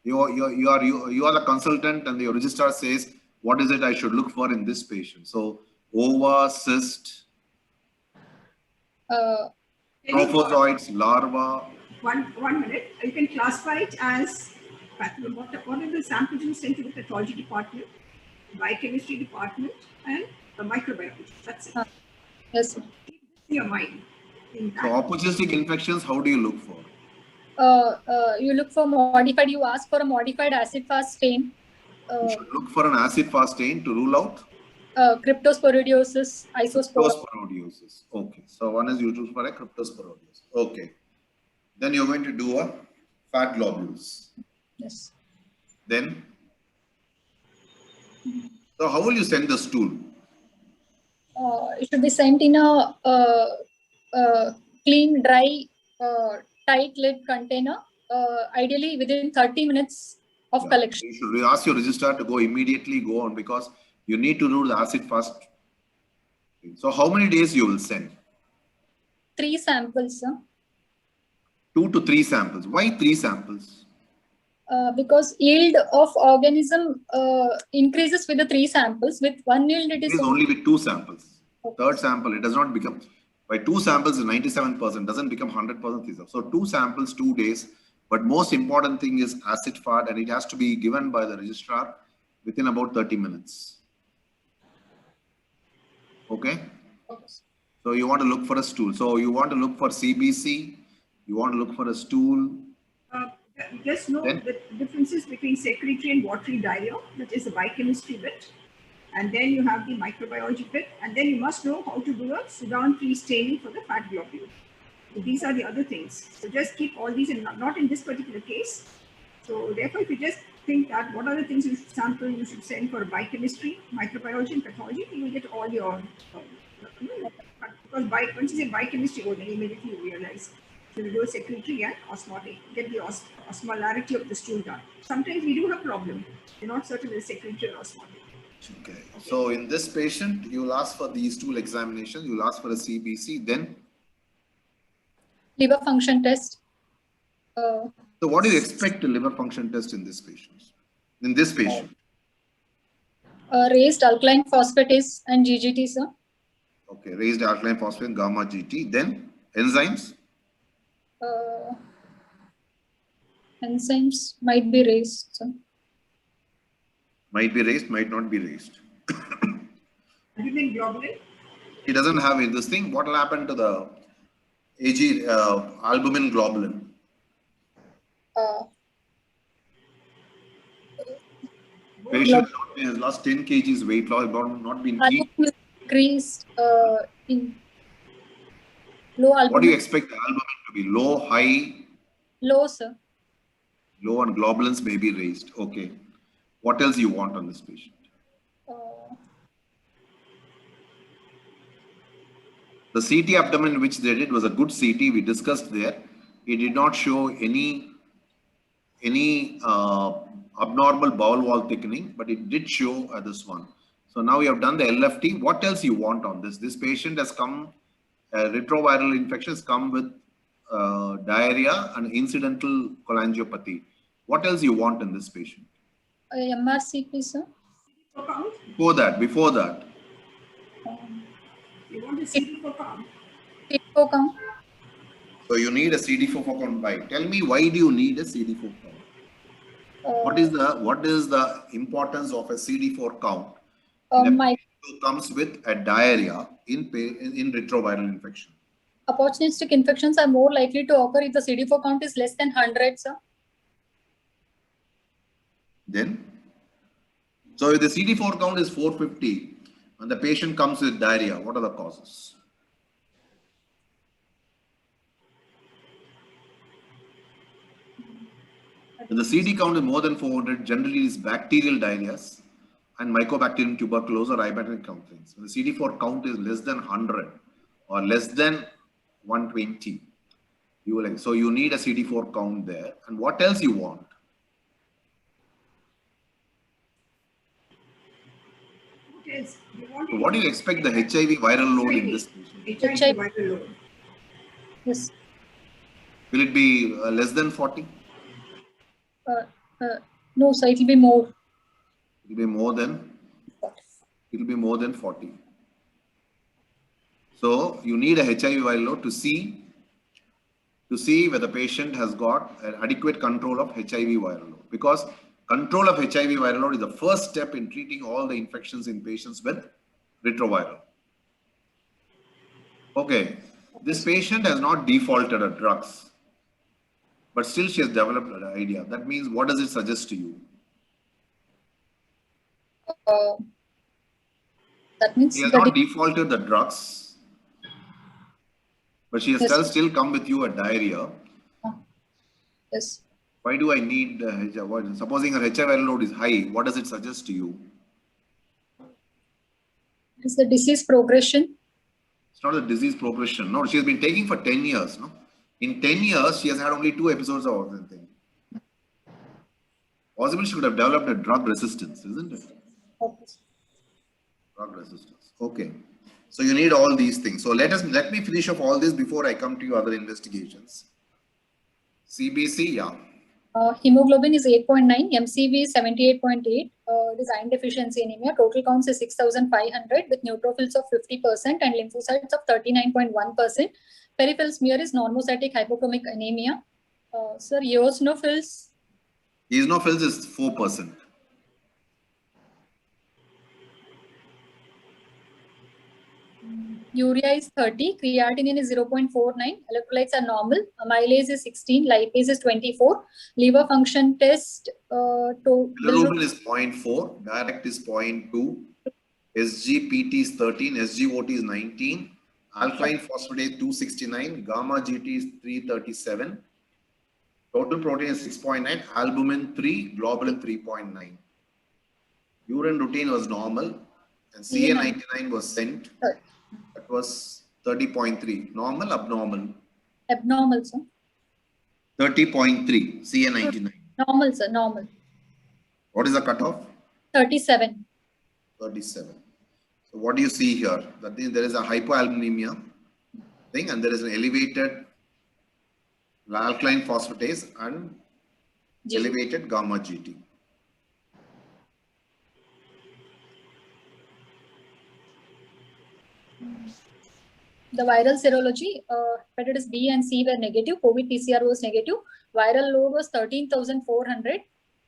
You are the consultant and your registrar says, what is it I should look for in this patient? So ova, cyst, trophozoites, larva. One minute. You can classify it as what are the samples you send to the pathology department, biochemistry department, and the microbiology. That's it. Yes, sir. Keep this in your mind. So opportunistic infections, how do you look for? You look for modified. You ask for a modified acid-fast stain. You should look for an acid-fast stain to rule out Cryptosporidiosis, isospore. Cryptosporidiosis. Okay. So one is used for a cryptosporidiosis. Okay. Then you're going to do a fat globules. Yes. Then, so how will you send the stool? It should be sent in a clean, dry, tight lid container, ideally within 30 minutes of collection. You should ask your registrar to immediately go on because you need to do the acid fast. So how many days you will send? 3 samples, sir. 2 to 3 samples. Why 3 samples? Because yield of organism increases with the 3 samples. With 1 yield, it is only with 2 samples. Third sample, it does not become, by 2 samples is 97%, doesn't become 100%. So 2 samples, 2 days. But most important thing is acid fat, and it has to be given by the registrar within about 30 minutes. Okay? So you want to look for a stool. So you want to look for CBC, you want to look for a stool. Just know the differences between secretory and watery diarrhea, which is the biochemistry bit. And then you have the microbiology bit. And then you must know how to do a Sudan-free staining for the fat globule. So these are the other things. So just keep all these in, not in this particular case. So therefore, if you just think that what are the things you should sample, you should send for biochemistry, microbiology, and pathology, you will get all your, because once you say biochemistry, then immediately you realize. So we do a secretory and osmotic, get the osmolarity of the stool done. Sometimes we do have problem. We're not certain it's secretory or osmotic. Okay. So in this patient, you will ask for these stool examinations, you will ask for a CBC, then? Liver function test. So what do you expect a liver function test in this patient? In this patient? Raised alkaline phosphatase and GGT, sir. Okay, raised alkaline phosphatase, gamma GT. Then enzymes? Enzymes might be raised, sir. Might be raised, might not be raised. Albumin globulin? he doesn't have this thing, what will happen to the AG albumin globulin? Uh, Patient has lost 10 kgs weight loss, not been eating. albumin is increased in low albumin. What do you expect the albumin to be? Low, high? Low, sir. Low, and globulins may be raised. Okay. What else you want on this patient? The CT abdomen which they did was a good CT. We discussed there. It did not show any abnormal bowel wall thickening, but it did show this one. So now we have done the LFT. What else you want on this? This patient has come, retroviral infections come with diarrhea and incidental cholangiopathy. What else you want in this patient? MRCP, sir. Before that. You want a CD4 count? CD4 count. So you need a CD4 count. Why? Tell me, why do you need a CD4 count? What is the importance of a CD4 count? Comes with a diarrhea in retroviral infection. Opportunistic infections are more likely to occur if the CD4 count is less than 100, sir. Then, so if the CD4 count is 450 and the patient comes with diarrhea, what are the causes? If the CD count is more than 400, generally it is bacterial diarrheas and Mycobacterium tuberculosis or ibiotic complaints. When the CD4 count is less than 100 or less than 120, so you need a CD4 count there. And what else you want? What do you expect the HIV viral load in this patient? HIV viral load. Yes. Will it be less than 40? No, sir, it will be more. It will be more than 40. It will be more than 40. So you need a HIV viral load to see whether the patient has got an adequate control of HIV viral load, because control of HIV viral load is the first step in treating all the infections in patients with retroviral. Okay, this patient has not defaulted at drugs, but still she has developed an idea. That means, what does it suggest to you? That means she has not defaulted the drugs, but she has still come with you a diarrhea. Yes. Why do I need HIV? Supposing her HIV viral load is high, what does it suggest to you? It's the disease progression. It's not a disease progression. No, she has been taking for 10 years. No, in 10 years, she has had only 2 episodes of something. Possibly she could have developed a drug resistance, isn't it? Okay. Drug resistance. Okay. So you need all these things. So let me finish off all this before I come to your other investigations. CBC, yeah. Hemoglobin is 8.9, MCV is 78.8, it is iron deficiency anemia. Total counts is 6,500 with neutrophils of 50% and lymphocytes of 39.1%. Peripheral smear is normocytic hypochromic anemia. Sir, eosinophils? Eosinophils is 4%. Urea is 30, creatinine is 0.49, electrolytes are normal, amylase is 16, lipase is 24, liver function test. Bilirubin is 0.4, direct is 0.2, SGPT is 13, SGOT is 19, alkaline phosphatase 269, gamma GT is 337, total protein is 6.9, albumin 3, globulin 3.9. Urine routine was normal and CA99 was sent. That was 30.3. Normal, abnormal? Abnormal, sir. 30.3, CA99. Normal, sir, normal. What is the cutoff? 37. 37. So what do you see here? That means there is a hypoalbuminemia thing and there is an elevated alkaline phosphatase and elevated gamma GT. The viral serology, hepatitis B and C were negative, COVID PCR was negative, viral load was 13,400,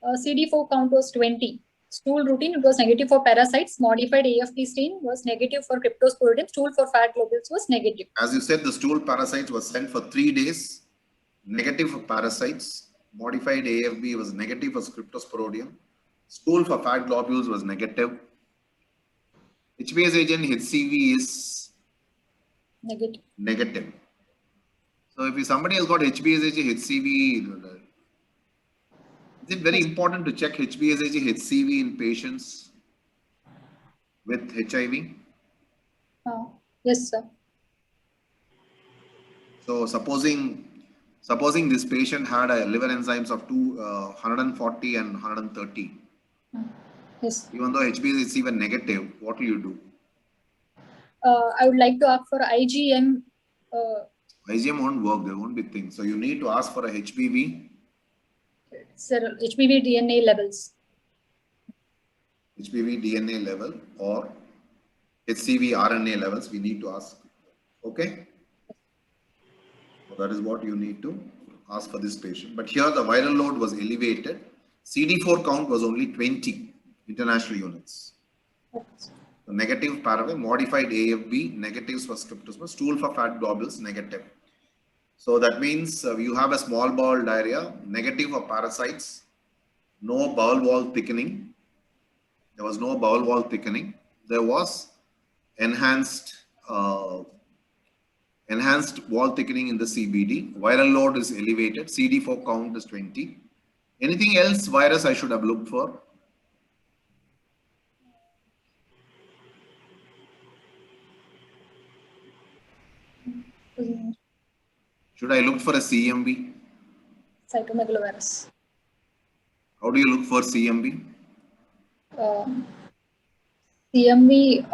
CD4 count was 20. Stool routine, it was negative for parasites. Modified AFP stain was negative for cryptosporidium. Stool for fat globules was negative. As you said, the stool parasites was sent for 3 days, negative for parasites. Modified AFB was negative for cryptosporidium. Stool for fat globules was negative. HBS agent HCV is Negative. negative. So if somebody has got HBsAg HCV, is it very important to check HBsAg HCV in patients with HIV? Yes, sir. So supposing this patient had a liver enzymes of 140 and 130, Yes. even though HBsAg were negative, what will you do? I would like to ask for IgM. IgM won't work, there won't be things. So you need to ask for a HBV. Sir, HBV DNA levels. HBV DNA level or HCV RNA levels, we need to ask. Okay? So that is what you need to ask for this patient. But here the viral load was elevated. CD4 count was only 20 international units. The negative paradigm, modified AFB, negatives for cryptosporidium, stool for fat globules, negative. So that means you have a small bowel diarrhea, negative for parasites, no bowel wall thickening. There was no bowel wall thickening. There was enhanced wall thickening in the CBD. Viral load is elevated. CD4 count is 20. Anything else virus I should have looked for? Should I look for a CMV? Cytomegalovirus. How do you look for CMV? CMV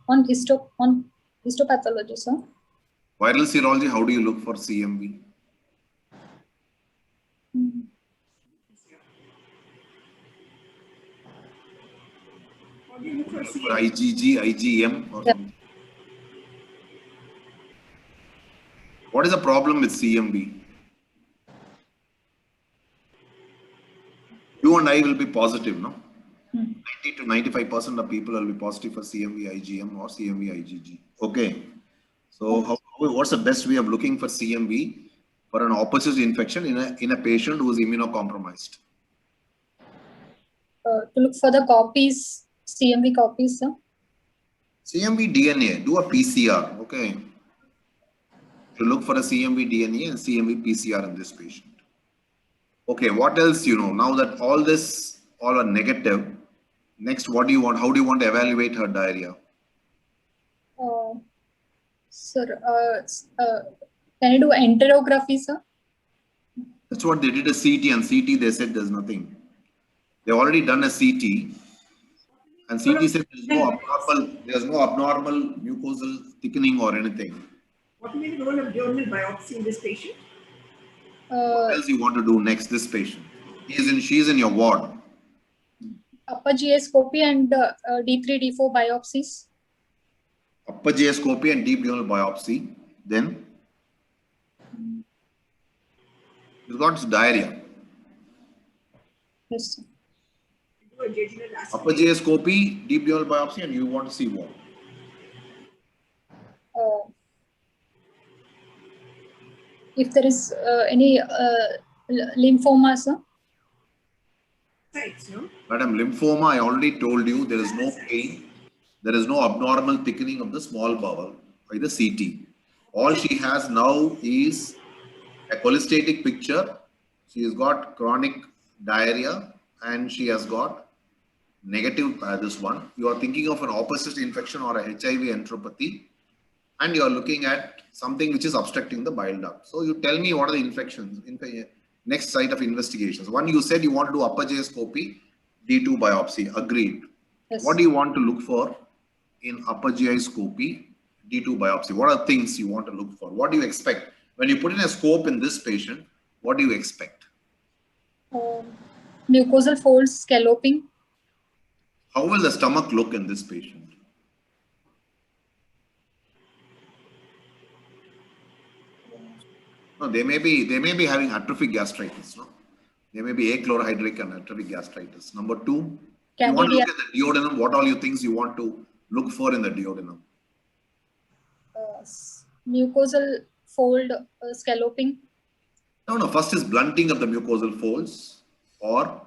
on histopathology, sir. Viral serology, how do you look for CMV? How do you look for For CMV? IgG, IgM or something? What is the problem with CMV? You and I will be positive, no? 90 to 95% of people will be positive for CMV IgM or CMV IgG. Okay. So what's the best way of looking for CMV for an opposite infection in a patient who is immunocompromised? To look for the copies, CMV copies, sir. CMV DNA, do a PCR, okay? To look for a CMV DNA and CMV PCR in this patient. Okay, what else you know? Now that all are negative, next what do you want? How do you want to evaluate her diarrhea? Sir, can you do enterography, sir? That's what they did a CT, and CT they said there's nothing. They already done a CT, and CT said there's no abnormal mucosal thickening or anything. What will be the role of dural biopsy in this patient? What else you want to do next? This patient, she's in your ward. Upper GI scopy and D3, D4 biopsies. Upper GI scopy and deep dural biopsy. Then you've got diarrhea. Yes, sir. Do a jejunal aspirate. Upper GI scopy, deep dural biopsy, and you want to see what? If there is any lymphoma, sir. Sites, no? Madam, lymphoma, I already told you there is no pain. There is no abnormal thickening of the small bowel by the CT. All she has now is a cholestatic picture. She has got chronic diarrhea and she has got negative this one. You are thinking of an opposite infection or a HIV enteropathy, and you are looking at something which is obstructing the bile duct. So you tell me what are the infections, next site of investigations. One, you said you want to do upper GI scopy, D2 biopsy, agreed. Yes. What do you want to look for in upper GI scopy, D2 biopsy? What are things you want to look for? What do you expect? When you put in a scope in this patient, what do you expect? Mucosal folds, scalloping. How will the stomach look in this patient? No, they may be having atrophic gastritis. No, There may be achlorhydric and atrophic gastritis. Number 2, you want to Candida, look at the duodenum. What all you things you want to look for in the duodenum? mucosal fold scalloping, No. First is blunting of the mucosal folds or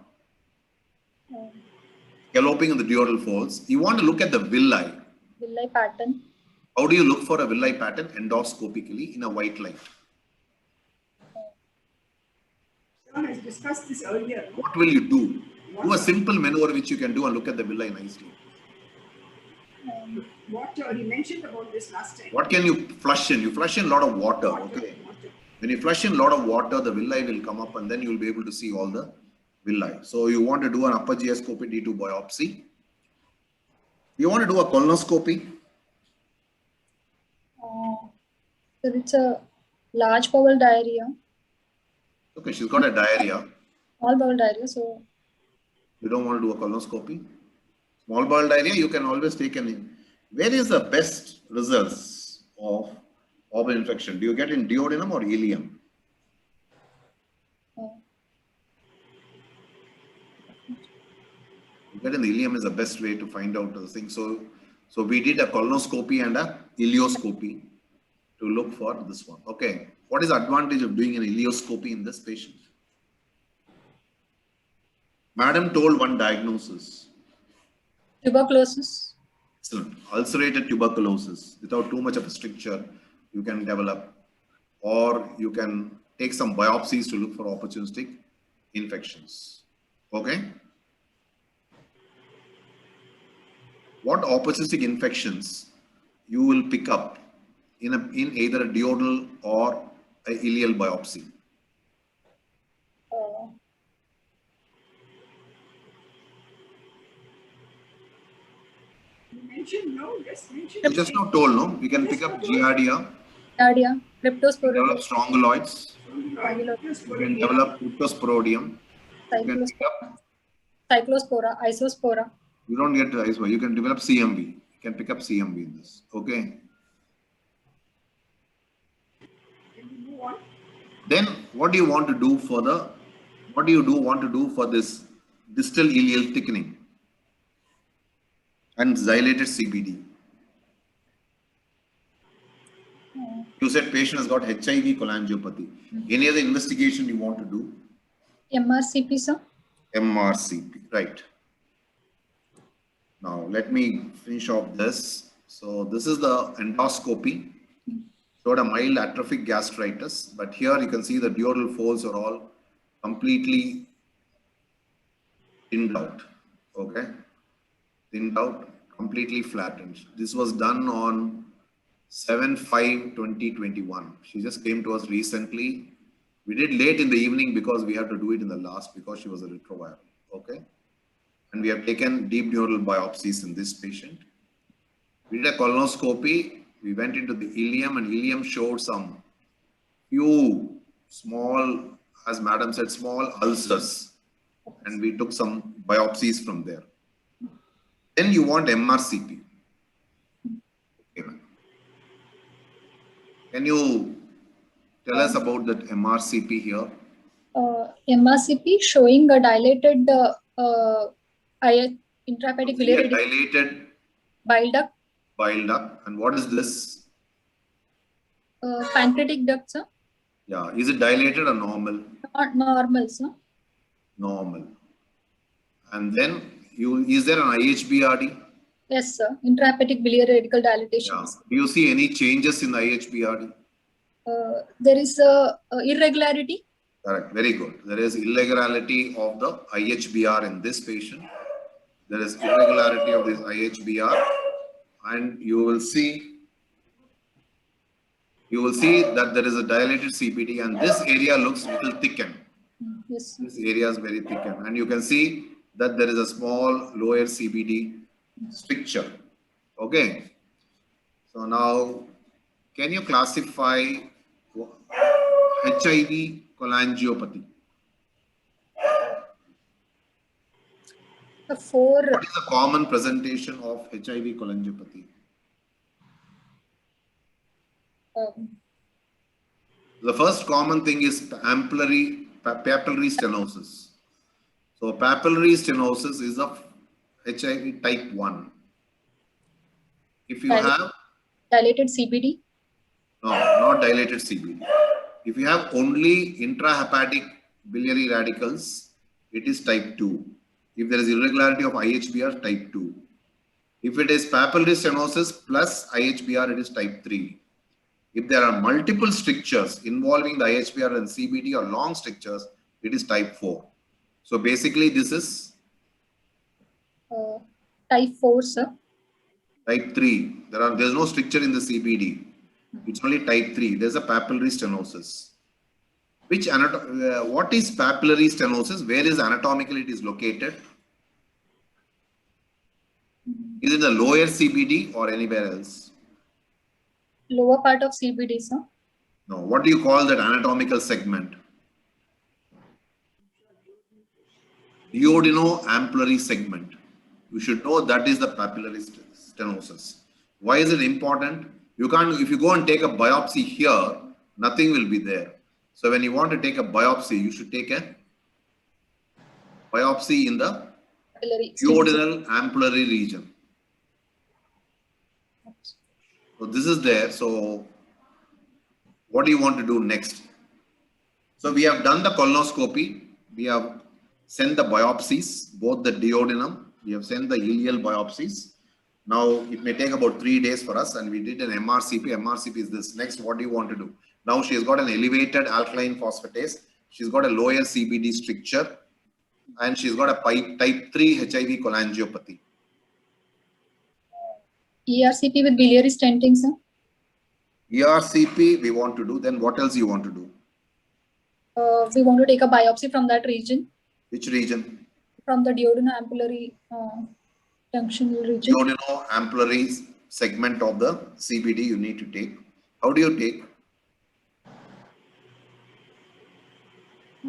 scalloping of the duodenal folds. You want to look at the villi. villi pattern. How do you look for a villi pattern? Endoscopically in a white light. Someone has discussed this earlier. No? What will you do? Do a simple maneuver which you can do and look at the villi nicely. Water, he mentioned about this last time. What can you flush in? You flush in a lot of water, okay? Water. When you flush in a lot of water, the villi will come up and then you will be able to see all the villi. So you want to do an upper GI scopy D2 biopsy. You want to do a colonoscopy. So it's a large bowel diarrhea, Okay, she's got a diarrhea. small bowel diarrhea. So You don't want to do a colonoscopy. Small bowel diarrhea, you can always take an. Where is the best results of an infection? Do you get in duodenum or ileum? You get in the ileum is the best way to find out the thing. So we did a colonoscopy and a ileoscopy to look for this one. Okay. What is the advantage of doing an ileoscopy in this patient? Madam told one diagnosis. tuberculosis, Excellent. Ulcerated tuberculosis without too much of a stricture, you can develop, or you can take some biopsies to look for opportunistic infections. Okay. What opportunistic infections you will pick up in either a duodenal or a ileal biopsy? You mentioned, no, just mentioned. You just now told, no? We can pick up giardia, giardia, cryptosporidium, develop strongyloids, you can develop cryptosporidium, you can pick up, cyclospora, isospora. you don't get to ice, you can develop CMV, you can pick up CMV in this. Okay. Can we move on? Then what do you want to do for this distal ileal thickening and xylated CBD? You said patient has got HIV cholangiopathy. Any other investigation you want to do? MRCP, sir. MRCP, right. Now let me finish off this. So this is the endoscopy. Showed a mild atrophic gastritis, but here you can see the duodenal folds are all completely thinned out. Okay, thinned out, completely flattened. This was done on 7/5/2021. She just came to us recently. We did late in the evening because we had to do it in the last because she was a retroviral. Okay, and we have taken deep neural biopsies in this patient. We did a colonoscopy. We went into the ileum and ileum showed some few small, as madam said, small ulcers, and we took some biopsies from there. Then you want MRCP. Okay, ma'am. Can you tell us about that MRCP here? MRCP showing a dilated intrahepatic See a biliary dilated bile duct, bile duct. And what is this? pancreatic duct, sir. Yeah, is it dilated or normal? Not normal, sir. Normal. And then is there an IHBRD? Yes, sir. Intrahepatic biliary radical dilatation. Yeah. Do you see any changes in the IHBRD? There is a irregularity. Correct. Very good. There is irregularity of the IHBR in this patient. There is irregularity of this IHBR, and you will see that there is a dilated CBD, and this area looks little thickened. Yes, sir. This area is very thickened, and you can see that there is a small lower CBD stricture. Okay. So now, can you classify HIV cholangiopathy? The four. What is the common presentation of HIV cholangiopathy? The first common thing is ampullary papillary stenosis. So papillary stenosis is of HIV type 1. If you have dilated CBD? no, not dilated CBD. If you have only intrahepatic biliary radicals, it is type 2. If there is irregularity of IHBR, type 2. If it is papillary stenosis plus IHBR, it is type 3. If there are multiple strictures involving the IHBR and CBD or long strictures, it is type 4. So basically this is Type 4, sir. type 3. There's no stricture in the CBD. It's only type 3. There's a papillary stenosis. What is papillary stenosis? Where is anatomically it is located? Is it the lower CBD or anywhere else? Lower part of CBD, sir. No. What do you call that anatomical segment? Duodenal-ampullary segment. You should know that is the papillary stenosis. Why is it important? You can't, if you go and take a biopsy here, nothing will be there. So when you want to take a biopsy, you should take a biopsy in the duodenal-ampullary region. So this is there. So what do you want to do next? So we have done the colonoscopy. We have sent the biopsies, both the duodenum. We have sent the ileal biopsies. Now it may take about 3 days for us, and we did an MRCP. MRCP is this. Next, what do you want to do? Now she has got an elevated alkaline phosphatase. She's got a lower CBD stricture, and she's got a type 3 HIV cholangiopathy. ERCP with biliary stenting, sir. ERCP we want to do. Then what else you want to do? We want to take a biopsy from that region. Which region? From the duodenal-ampullary junctional region. Duodenal-ampullary segment of the CBD you need to take. How do you take? I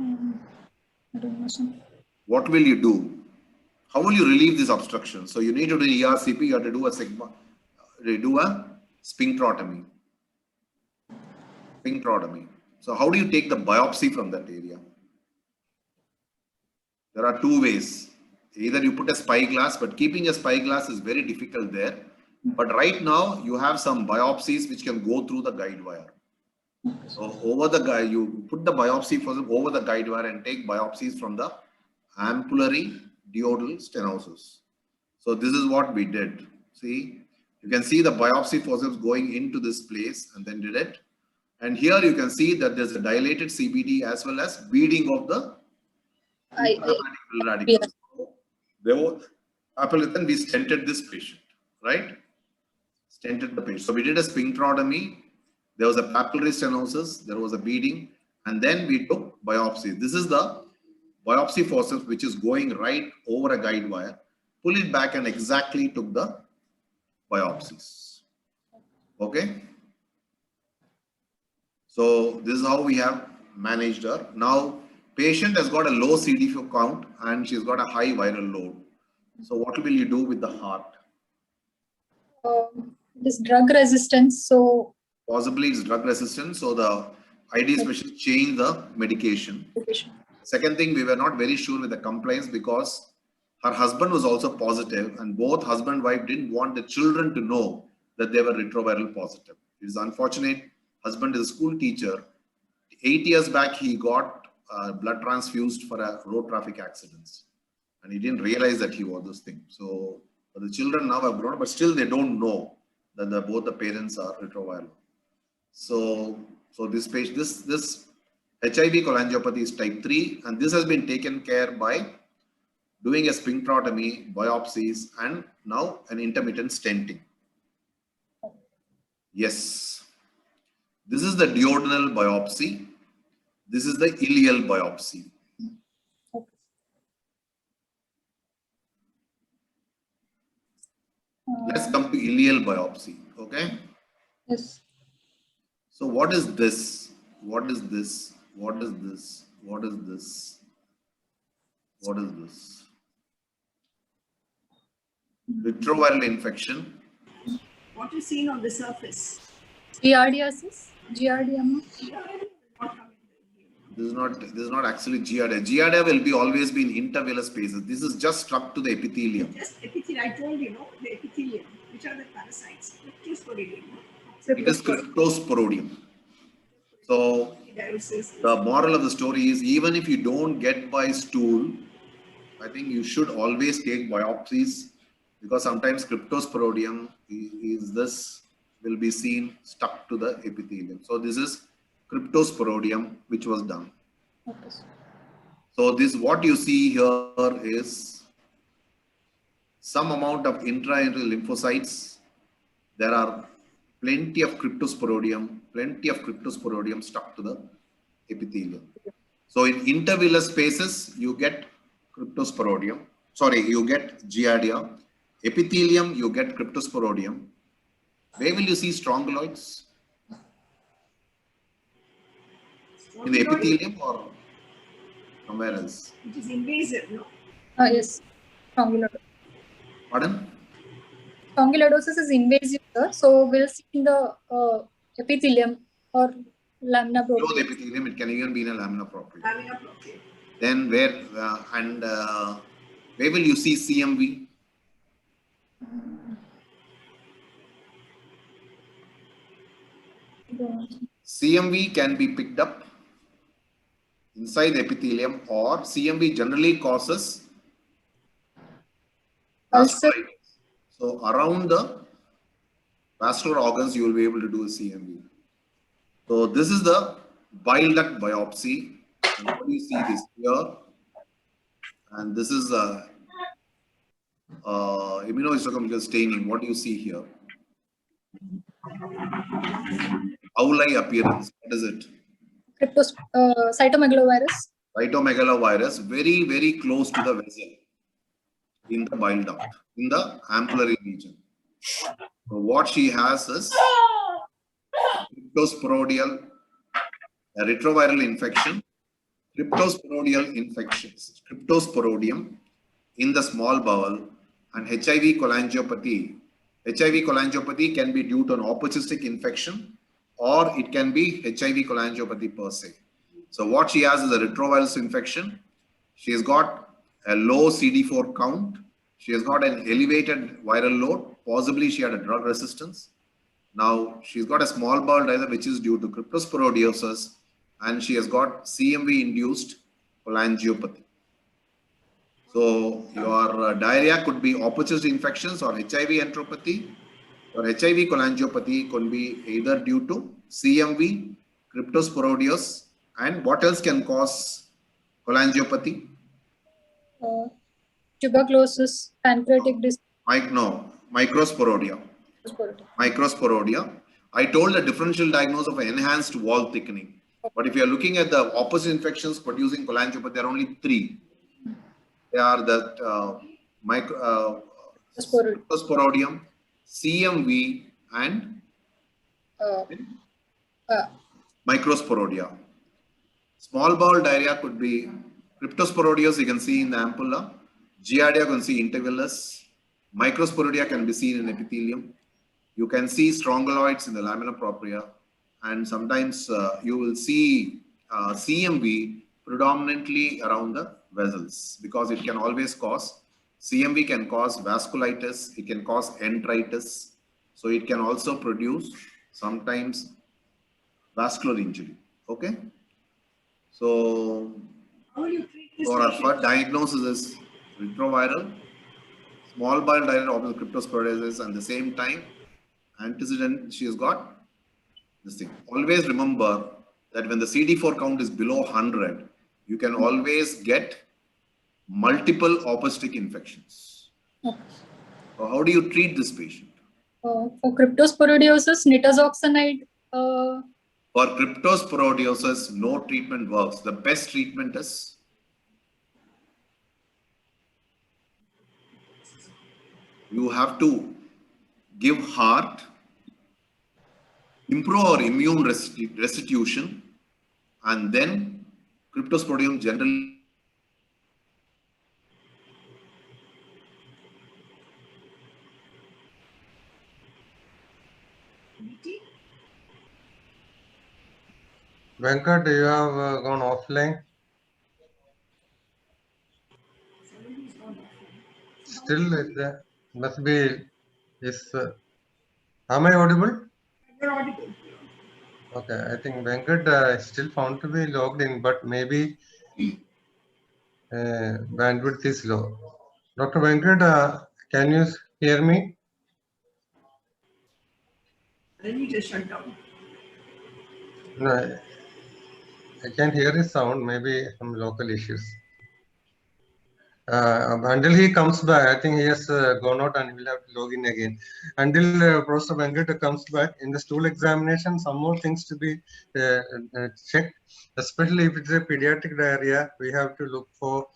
don't know, sir. What will you do? How will you relieve this obstruction? So you need to do ERCP. You have to do a sphincterotomy. So how do you take the biopsy from that area? There are 2 ways. Either you put a spyglass, but keeping a spyglass is very difficult there. But right now you have some biopsies which can go through the guide wire. So over the guide, you put the biopsy over the guide wire and take biopsies from the ampullary duodenal stenosis. So this is what we did. See, you can see the biopsy forceps going into this place and then did it. And here you can see that there's a dilated CBD as well as beading of the radicals. Then we stented this patient, right? Stented the patient. So we did a sphincterotomy. There was a papillary stenosis. There was a beading. And then we took biopsy. This is the biopsy forceps which is going right over a guide wire. Pull it back and exactly took the biopsies. Okay. So this is how we have managed her. Now patient has got a low CD4 count and she's got a high viral load. So what will you do with the heart? This drug resistance. So possibly it's drug resistant. So the ID specialist changed the medication. Second thing, we were not very sure with the compliance because her husband was also positive and both husband and wife didn't want the children to know that they were retroviral positive. It is unfortunate. Husband is a school teacher. 8 years back, he got blood transfused for a road traffic accidents. And he didn't realize that he was this thing. So the children now have grown up, but still they don't know that both the parents are retroviral. So this patient, this HIV cholangiopathy is type 3, and this has been taken care by doing a sphincterotomy, biopsies, and now an intermittent stenting. Yes. This is the duodenal biopsy. This is the ileal biopsy. Let's come to ileal biopsy. Okay. yes. So what is this? What is this? What is this? What is this? What is this? Retroviral infection. What is seen on the surface? Giardiasis. Giardioma. This is not actually giardia. Giardia will be always be in intervillous spaces. This is just stuck to the epithelium. Just epithelium. I told you, the epithelium. Which are the parasites? Cryptosporidium. It is cryptosporidium. So the moral of the story is, even if you don't get by stool, I think you should always take biopsies, because sometimes cryptosporidium is this will be seen stuck to the epithelium. So this is cryptosporidium which was done. Okay. So this, what you see here is some amount of intra-areal lymphocytes. There are plenty of cryptosporidium stuck to the epithelium. So in intervillous spaces, you get cryptosporidium. Sorry, you get giardia. Epithelium, you get cryptosporidium. Where will you see strongyloids? In the epithelium or somewhere else? It is invasive, no? Yes. Strongyloidosis. Pardon? Strongyloidosis is invasive, sir. So we'll see in the epithelium or lamina Below propria. the epithelium, it can even be in a lamina propria. Lamina propria. Then where where will you see CMV? CMV can be picked up inside the epithelium, or CMV generally causes vasculitis. So around the vascular organs, you will be able to do a CMV. So this is the bile duct biopsy. And what do you see this here? And this is immunohistochemical staining. What do you see here? Owl-eye appearance. What is it? Cytomegalovirus. Cytomegalovirus, very, very close to the vessel in the bile duct, in the ampullary region. So what she has is cryptosporidial, a retroviral infection, cryptosporidium in the small bowel, and HIV cholangiopathy. HIV cholangiopathy can be due to an opportunistic infection, or it can be HIV cholangiopathy per se. So what she has is a retrovirus infection. She has got a low CD4 count. She has got an elevated viral load. Possibly she had a drug resistance. Now she's got a small bowel diarrhea which is due to cryptosporidiosis, and she has got CMV induced cholangiopathy. So your diarrhea could be opportunistic infections or HIV enteropathy, or HIV cholangiopathy could be either due to CMV, cryptosporidiosis, and what else can cause cholangiopathy? Tuberculosis, pancreatic disease. Microsporidia. Microsporidia. I told a differential diagnosis of enhanced wall thickening. But if you are looking at the opposite infections producing cholangiopathy, there are only three. They are the Microsporidium, CMV, and Microsporidia. Small bowel diarrhea could be cryptosporidiosis, you can see in the ampulla. Giardia, you can see intervillous. Microsporidia can be seen in epithelium. You can see strongyloids in the lamina propria. And sometimes you will see CMV predominantly around the vessels, because it can always cause, CMV can cause vasculitis, it can cause enteritis. So it can also produce sometimes vascular injury. Okay. So for our first diagnosis is retroviral, small bowel diarrhea of cryptosporidiosis, and the same time antecedent she has got this thing. Always remember that when the CD4 count is below 100, you can always get multiple opportunistic infections. So how do you treat this patient? For cryptosporidiosis, nitazoxanide. For cryptosporidiosis, no treatment works. The best treatment is you have to give heart, improve our immune restitution, and then cryptosporidium generally Venkat, you have gone offline. Somebody's gone offline. Still, it must be. Is am I audible? You're audible. Okay, I think Venkat is still found to be logged in, but maybe bandwidth is low. Dr. Venkat, can you hear me? Then you just shut down. No, I can hear his sound. Maybe some local issues. Until he comes back, I think he has gone out and he will have to log in again. Until Professor Venkat comes back, in the stool examination, some more things to be checked, especially if it's a pediatric diarrhea, we have to look for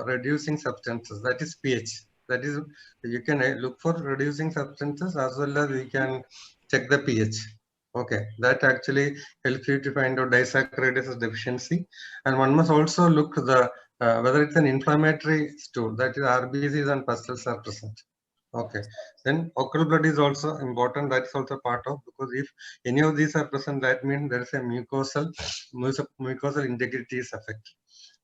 reducing substances, that is pH. That is, you can look for reducing substances as well as we can check the pH. Okay, that actually helps you to find out disaccharides deficiency. And one must also look the whether it's an inflammatory stool, that is RBCs and pustules are present. Okay, then occult blood is also important. That is also part of, because if any of these are present, that means there is a mucosal integrity is affected.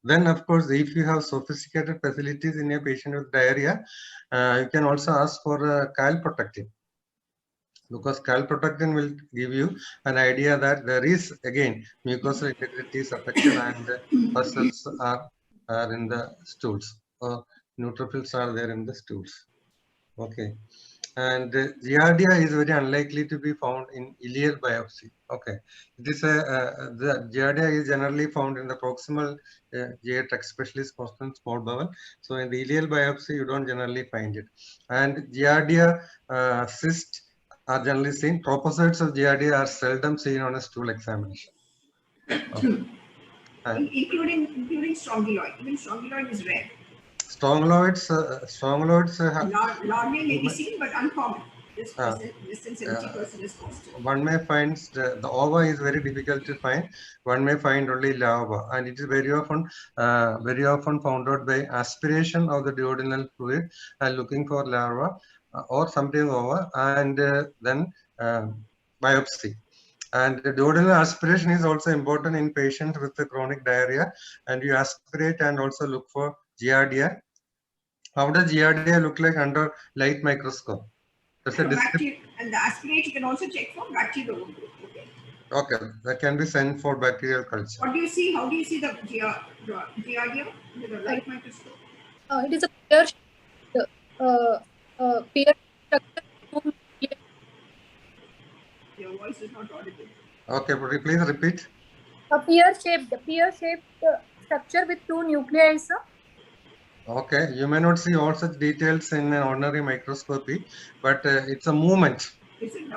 Then, of course, if you have sophisticated facilities in a patient with diarrhea, you can also ask for a calprotectin, because calprotectin will give you an idea that there is again mucosal integrity is affected and pustules are in the stools, or neutrophils are there in the stools. Okay, and giardia is very unlikely to be found in ileal biopsy. Okay, it is the giardia is generally found in the proximal GI tract, especially small bowel. So in the ileal biopsy, you don't generally find it. And giardia cyst are generally seen. Tropocytes of giardia are seldom seen on a stool examination. Okay. Including strongyloid. Even strongyloid is rare. Strongyloids Larvae may be seen, but uncommon. Less than 70% is positive. One may find the ova is very difficult to find. One may find only larva, and it is very often found out by aspiration of the duodenal fluid and looking for larva or something ova, and then biopsy. And the duodenal aspiration is also important in patients with the chronic diarrhea, and you aspirate and also look for giardia. How does giardia look like under light microscope? That's a description. And the aspirate you can also check for bacterial overgrowth. Okay, that can be sent for bacterial culture. What do you see? How do you see the giardia with a light microscope? It is a pear structure. Your voice is not audible. Okay, but please repeat. A pear-shaped structure with two nuclei, sir. Okay, you may not see all such details in an ordinary microscopy, but it's a movement. It's a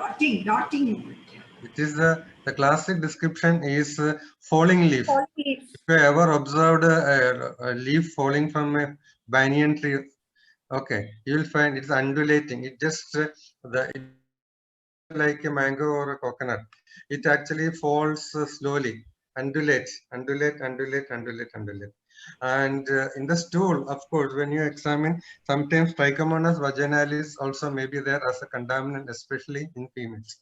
darting movement. It is the classic description is falling leaf. Falling leaf. If you ever observed a leaf falling from a banyan tree, okay, you will find it's undulating. It just like a mango or a coconut. It actually falls slowly, undulate. And in the stool, of course, when you examine, sometimes Trichomonas vaginalis also may be there as a contaminant, especially in females.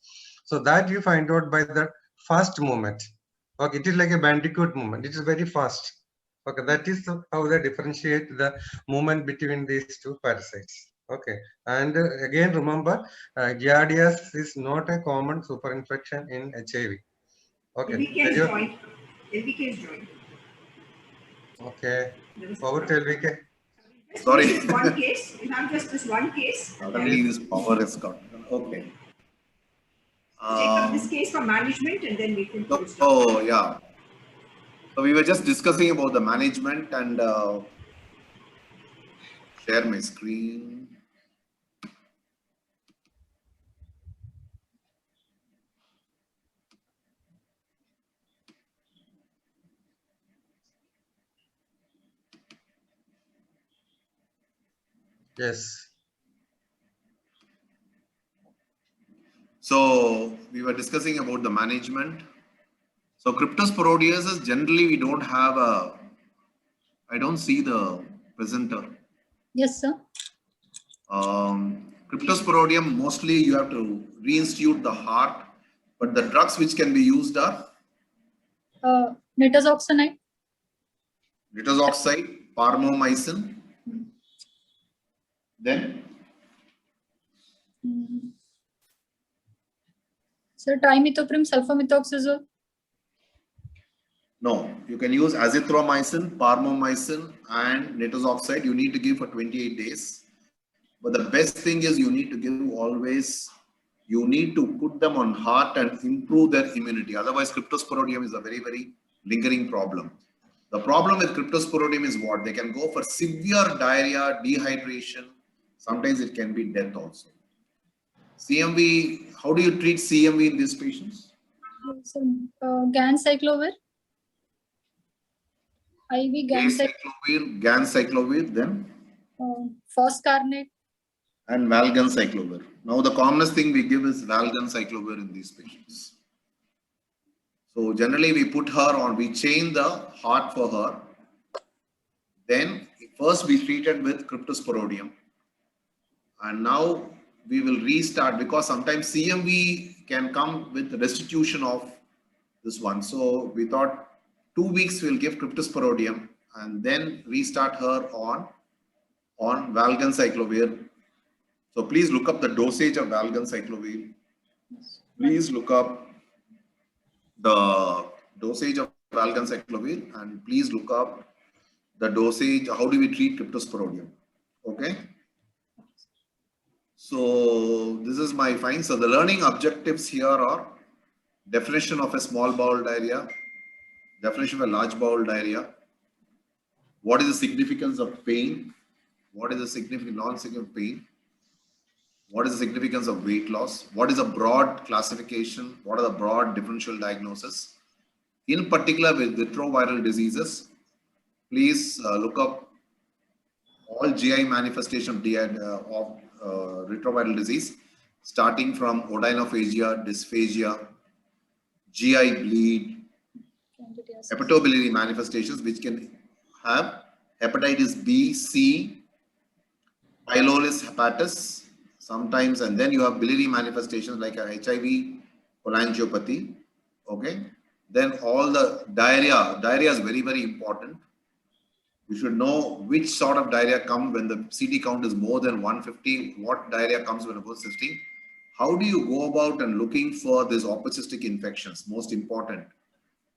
So that you find out by the fast movement. Okay, it is like a bandicoot movement. It is very fast. Okay, that is how they differentiate the movement between these two parasites. Okay, and again remember, giardia is not a common superinfection in HIV. Okay. LVK is joined. Okay. Over to LVK. Sorry. One case. We have just this one case. Suddenly this power is gone. Okay. Take up this case for management and then we can close down. Oh, yeah. So we were just discussing about the management and share my screen. Yes. So we were discussing about the management. So cryptosporidiosis, generally we don't have I don't see the presenter. Yes, sir. Cryptosporidium, mostly you have to reinstitute the heart, but the drugs which can be used are? Nitazoxanide. Nitazoxide, parmomycin. Then So trimethoprim, sulfamethoxazole. no, you can use azithromycin, parmomycin, and nitazoxide. You need to give for 28 days. But the best thing is you need to give always. You need to put them on heart and improve their immunity. Otherwise, cryptosporidium is a very, very lingering problem. The problem with cryptosporidium is what? They can go for severe diarrhea, dehydration. Sometimes it can be death also. CMV, how do you treat CMV in these patients? So, Ganciclovir. IV Ganciclovir. Acyclovir, ganciclovir, then Foscarnet. and valganciclovir. Now the commonest thing we give is valganciclovir in these patients. So generally we put her on, we change the heart for her. Then first we treated with cryptosporidium. And now we will restart because sometimes CMV can come with restitution of this one. So we thought 2 weeks we'll give cryptosporidium and then restart her on valganciclovir. So please look up the dosage of valganciclovir. Please look up the dosage of valganciclovir and please look up the dosage. How do we treat cryptosporidium? Okay. So this is my fine. So the learning objectives here are definition of a small bowel diarrhea, definition of a large bowel diarrhea. What is the significance of pain? What is the significant non-significant pain? What is the significance of weight loss? What is a broad classification? What are the broad differential diagnosis? In particular with retroviral diseases, please look up all GI manifestation of retroviral disease, starting from odynophagia, dysphagia, GI bleed, hepatobiliary manifestations, which can have hepatitis B, C, pylorus hepatis, sometimes, and then you have biliary manifestations like a HIV cholangiopathy. Okay, then all the diarrhea is very, very important. You should know which sort of diarrhea comes when the CT count is more than 150, what diarrhea comes when above 60. How do you go about and looking for these opportunistic infections? Most important.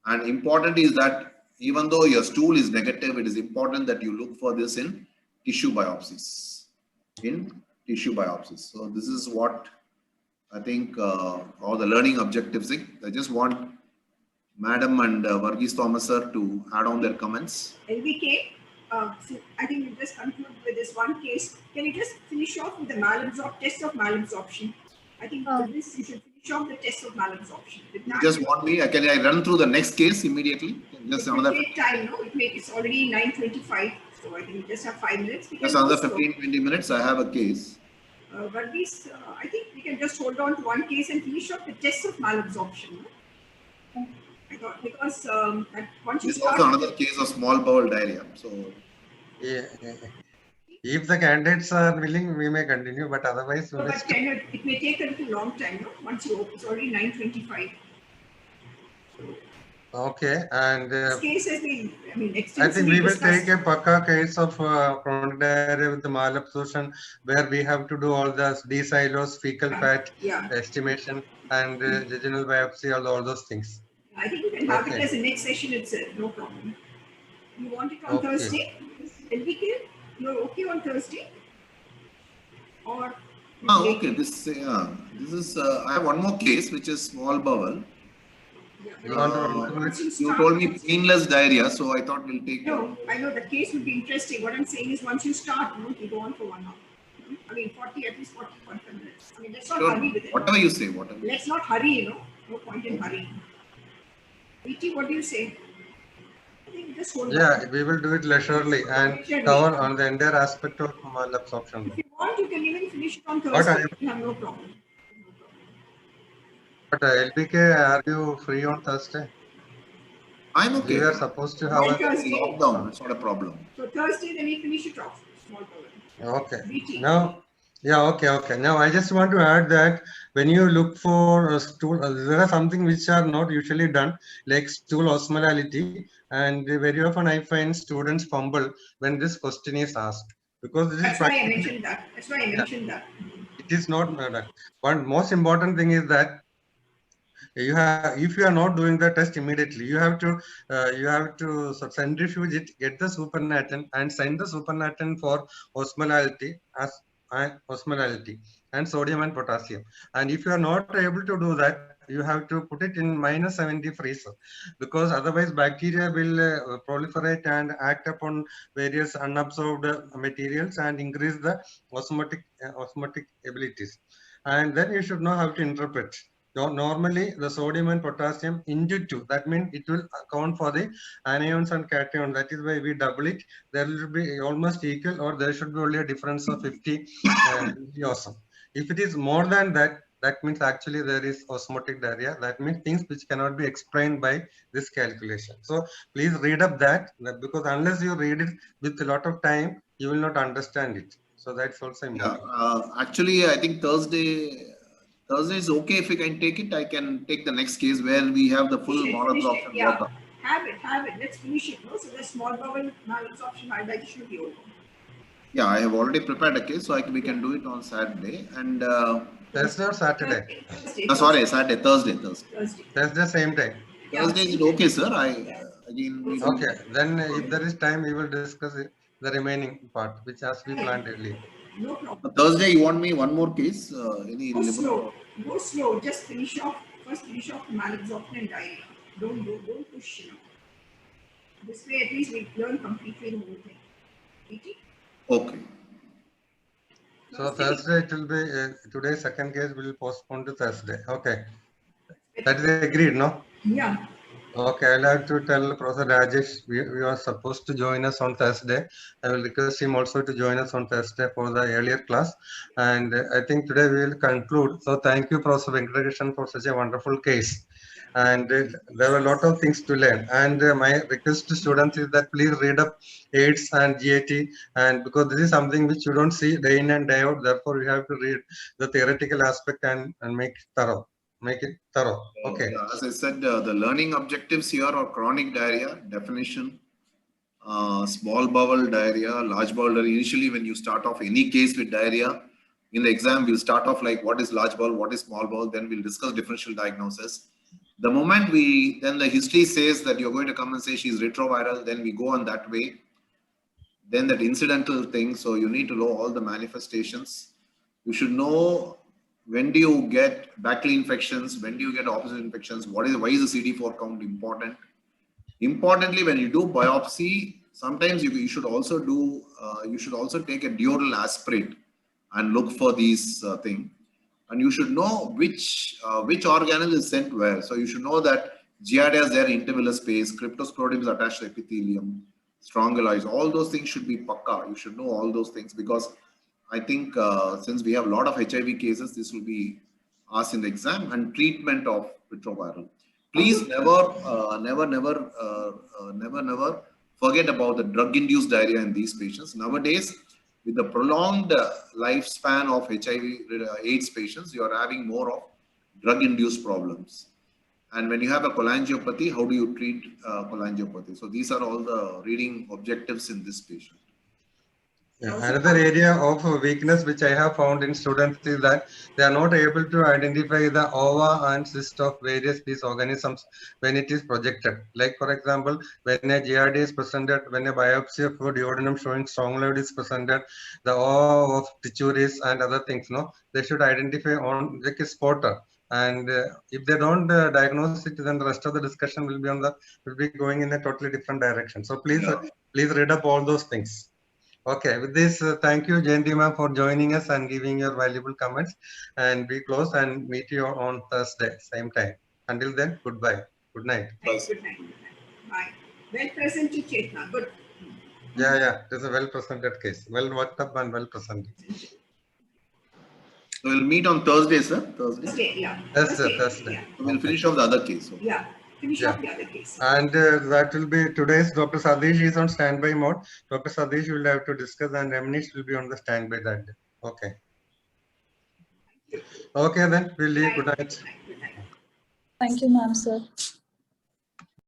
And important is that even though your stool is negative, it is important that you look for this in tissue biopsies. So this is what I think all the learning objectives. I just want Madam and Varghese Thomas sir to add on their comments. LVK, so I think we'll just conclude with this one case. Can you just finish off with the test of malabsorption? I think with this you should finish off the test of malabsorption. You just want me? Can I run through the next case immediately? Just it another. Will take time, no? It's already 9:25, so I think we just have 5 minutes. Just another 15-20 minutes. I have a case. Varghese, I think we can just hold on to one case and finish off the test of malabsorption. No? Because once you This is start, also another case of small bowel diarrhea. So Yeah. If the candidates are willing, we may continue, but otherwise, but it may take a little long time. No? Once you open, it's already 9:25. okay. And This case has been, I mean, I extensively think we will discussed. take a Pakka case of chronic diarrhea with the malabsorption, where we have to do all the D-silos, fecal fat Yeah, estimation, and jejunal biopsy, all those things. I think you can have it Okay. as a next session itself. No problem. You want it on Okay. Thursday? LVK, you're okay on Thursday? Or okay. This is I have one more case which is small bowel. You want to Once you You start- told me painless diarrhea, so I thought we'll take. No, I know the case would be interesting. What I'm saying is once you start, you go on for 1 hour. I mean, at least 45 minutes. I mean, let's not Sure. hurry with it. Whatever you say, whatever. Let's not hurry, No point in hurrying. VT, what do you say? I think just hold Yeah, on. we will do it leisurely and Leisurely. cover on the entire aspect of malabsorption. If you want, you can even finish it on But Thursday. You have no problem. But LBK, are you free on Thursday? I'm okay. We are supposed to have Well, a... Thursday. Lockdown. It's not a problem. So Thursday, then we finish it off. Small problem. Okay. VT. Now, Yeah, okay. Now I just want to add that when you look for a stool, there are something which are not usually done, like stool osmolality, and very often I find students fumble when this question is asked because this is That's why I practically, mentioned that. That's why I yeah, mentioned that. it is not done. One most important thing is that if you are not doing the test immediately, you have to centrifuge it, get the supernatant, and send the supernatant for osmolality as osmolality and sodium and potassium. And if you are not able to do that, you have to put it in -70 freezer, because otherwise bacteria will proliferate and act upon various unabsorbed materials and increase the osmotic abilities. And then you should know how to interpret. Normally, the sodium and potassium into 2. That means it will account for the anions and cations. That is why we double it. There will be almost equal, or there should be only a difference of 50 millisieverts. If it is more than that, that means actually there is osmotic diarrhea. That means things which cannot be explained by this calculation. So please read up because unless you read it with a lot of time, you will not understand it. So that's also Yeah, important. actually, I think Thursday is okay if you can take it. I can take the next case where we have the full Finish it. malabsorption Yeah. water. Have it. Let's finish it. No, so the small bowel malabsorption maldigestion will be over. Yeah, I have already prepared a case, so we Yeah. can do it on Saturday. And Thursday or Saturday? sorry, Saturday, Thursday. Thursday. That's the same time. Yeah, Thursday is same it time. okay, sir? I Yeah. again need Also, to. Okay, then if there is time, we will discuss the remaining part, which as we planned earlier. no problem. Thursday, you want me one more case? Any Go liver? slow. Go slow. Just finish off. First, finish off the malabsorption and diarrhea. Don't push. This way, at least we learn completely the whole thing. Okay? Okay. So Thursday it will be today's second case will postpone to Thursday. Okay, that is agreed, no? Yeah. Okay, I'll have to tell Professor Rajesh we are supposed to join us on Thursday. I will request him also to join us on Thursday for the earlier class. And I think today we will conclude. So thank you, Professor Venkatesan, for such a wonderful case. And there were a lot of things to learn. And my request to students is that please read up AIDS and GAT, and because this is something which you don't see day in and day out, therefore you have to read the theoretical aspect and make it thorough. Make it thorough. Okay. Yeah, as I said, the learning objectives here are chronic diarrhea, definition, small bowel diarrhea, large bowel diarrhea. Initially, when you start off any case with diarrhea, in the exam, we'll start off like what is large bowel, what is small bowel, then we'll discuss differential diagnosis. The moment then the history says that you're going to come and say she's retroviral, then we go on that way. Then that incidental thing, so you need to know all the manifestations. You should know when do you get bacterial infections, when do you get opposite infections, why is the CD4 count important. Importantly, when you do biopsy, sometimes you should also do, you should also take a dural aspirate and look for these things. And you should know which organelle is sent where. So you should know that giardia is there in intervillar space, cryptosporidium is attached to epithelium, strongyloids, all those things should be pakka. You should know all those things because I think since we have a lot of HIV cases, this will be asked in the exam. And treatment of retroviral. Please never forget about the drug-induced diarrhea in these patients. Nowadays, with the prolonged lifespan of HIV AIDS patients, you are having more of drug-induced problems. And when you have a cholangiopathy, how do you treat cholangiopathy? So these are all the reading objectives in this patient. Yeah. Another area of weakness which I have found in students is that they are not able to identify the ova and cyst of various these organisms when it is projected. Like for example, when a GRD is presented, when a biopsy of duodenum showing strongyloid is presented, the ova of Trichuris and other things, no, they should identify on like a spotter. And if they don't diagnose it, then the rest of the discussion will be going in a totally different direction. So please read up all those things. Okay, with this, thank you, Jayanti ma'am, for joining us and giving your valuable comments. And we close and meet you on Thursday, same time. Until then, goodbye. Good night. Good night. Bye. Well presented, Chetna. Good. Yeah. It is a well presented case. Well worked up and well presented. So we'll meet on Thursday, sir. Thursday, yeah. Thursday. Yeah. So we'll finish off the other case. Okay? Yeah. Finish off the other case. And that will be today's Dr. Sadish is on standby mode. Dr. Sadish will have to discuss and Amnish will be on the standby that day. Okay. Okay, then we'll leave. Good night. Good night. Thank you, ma'am, sir.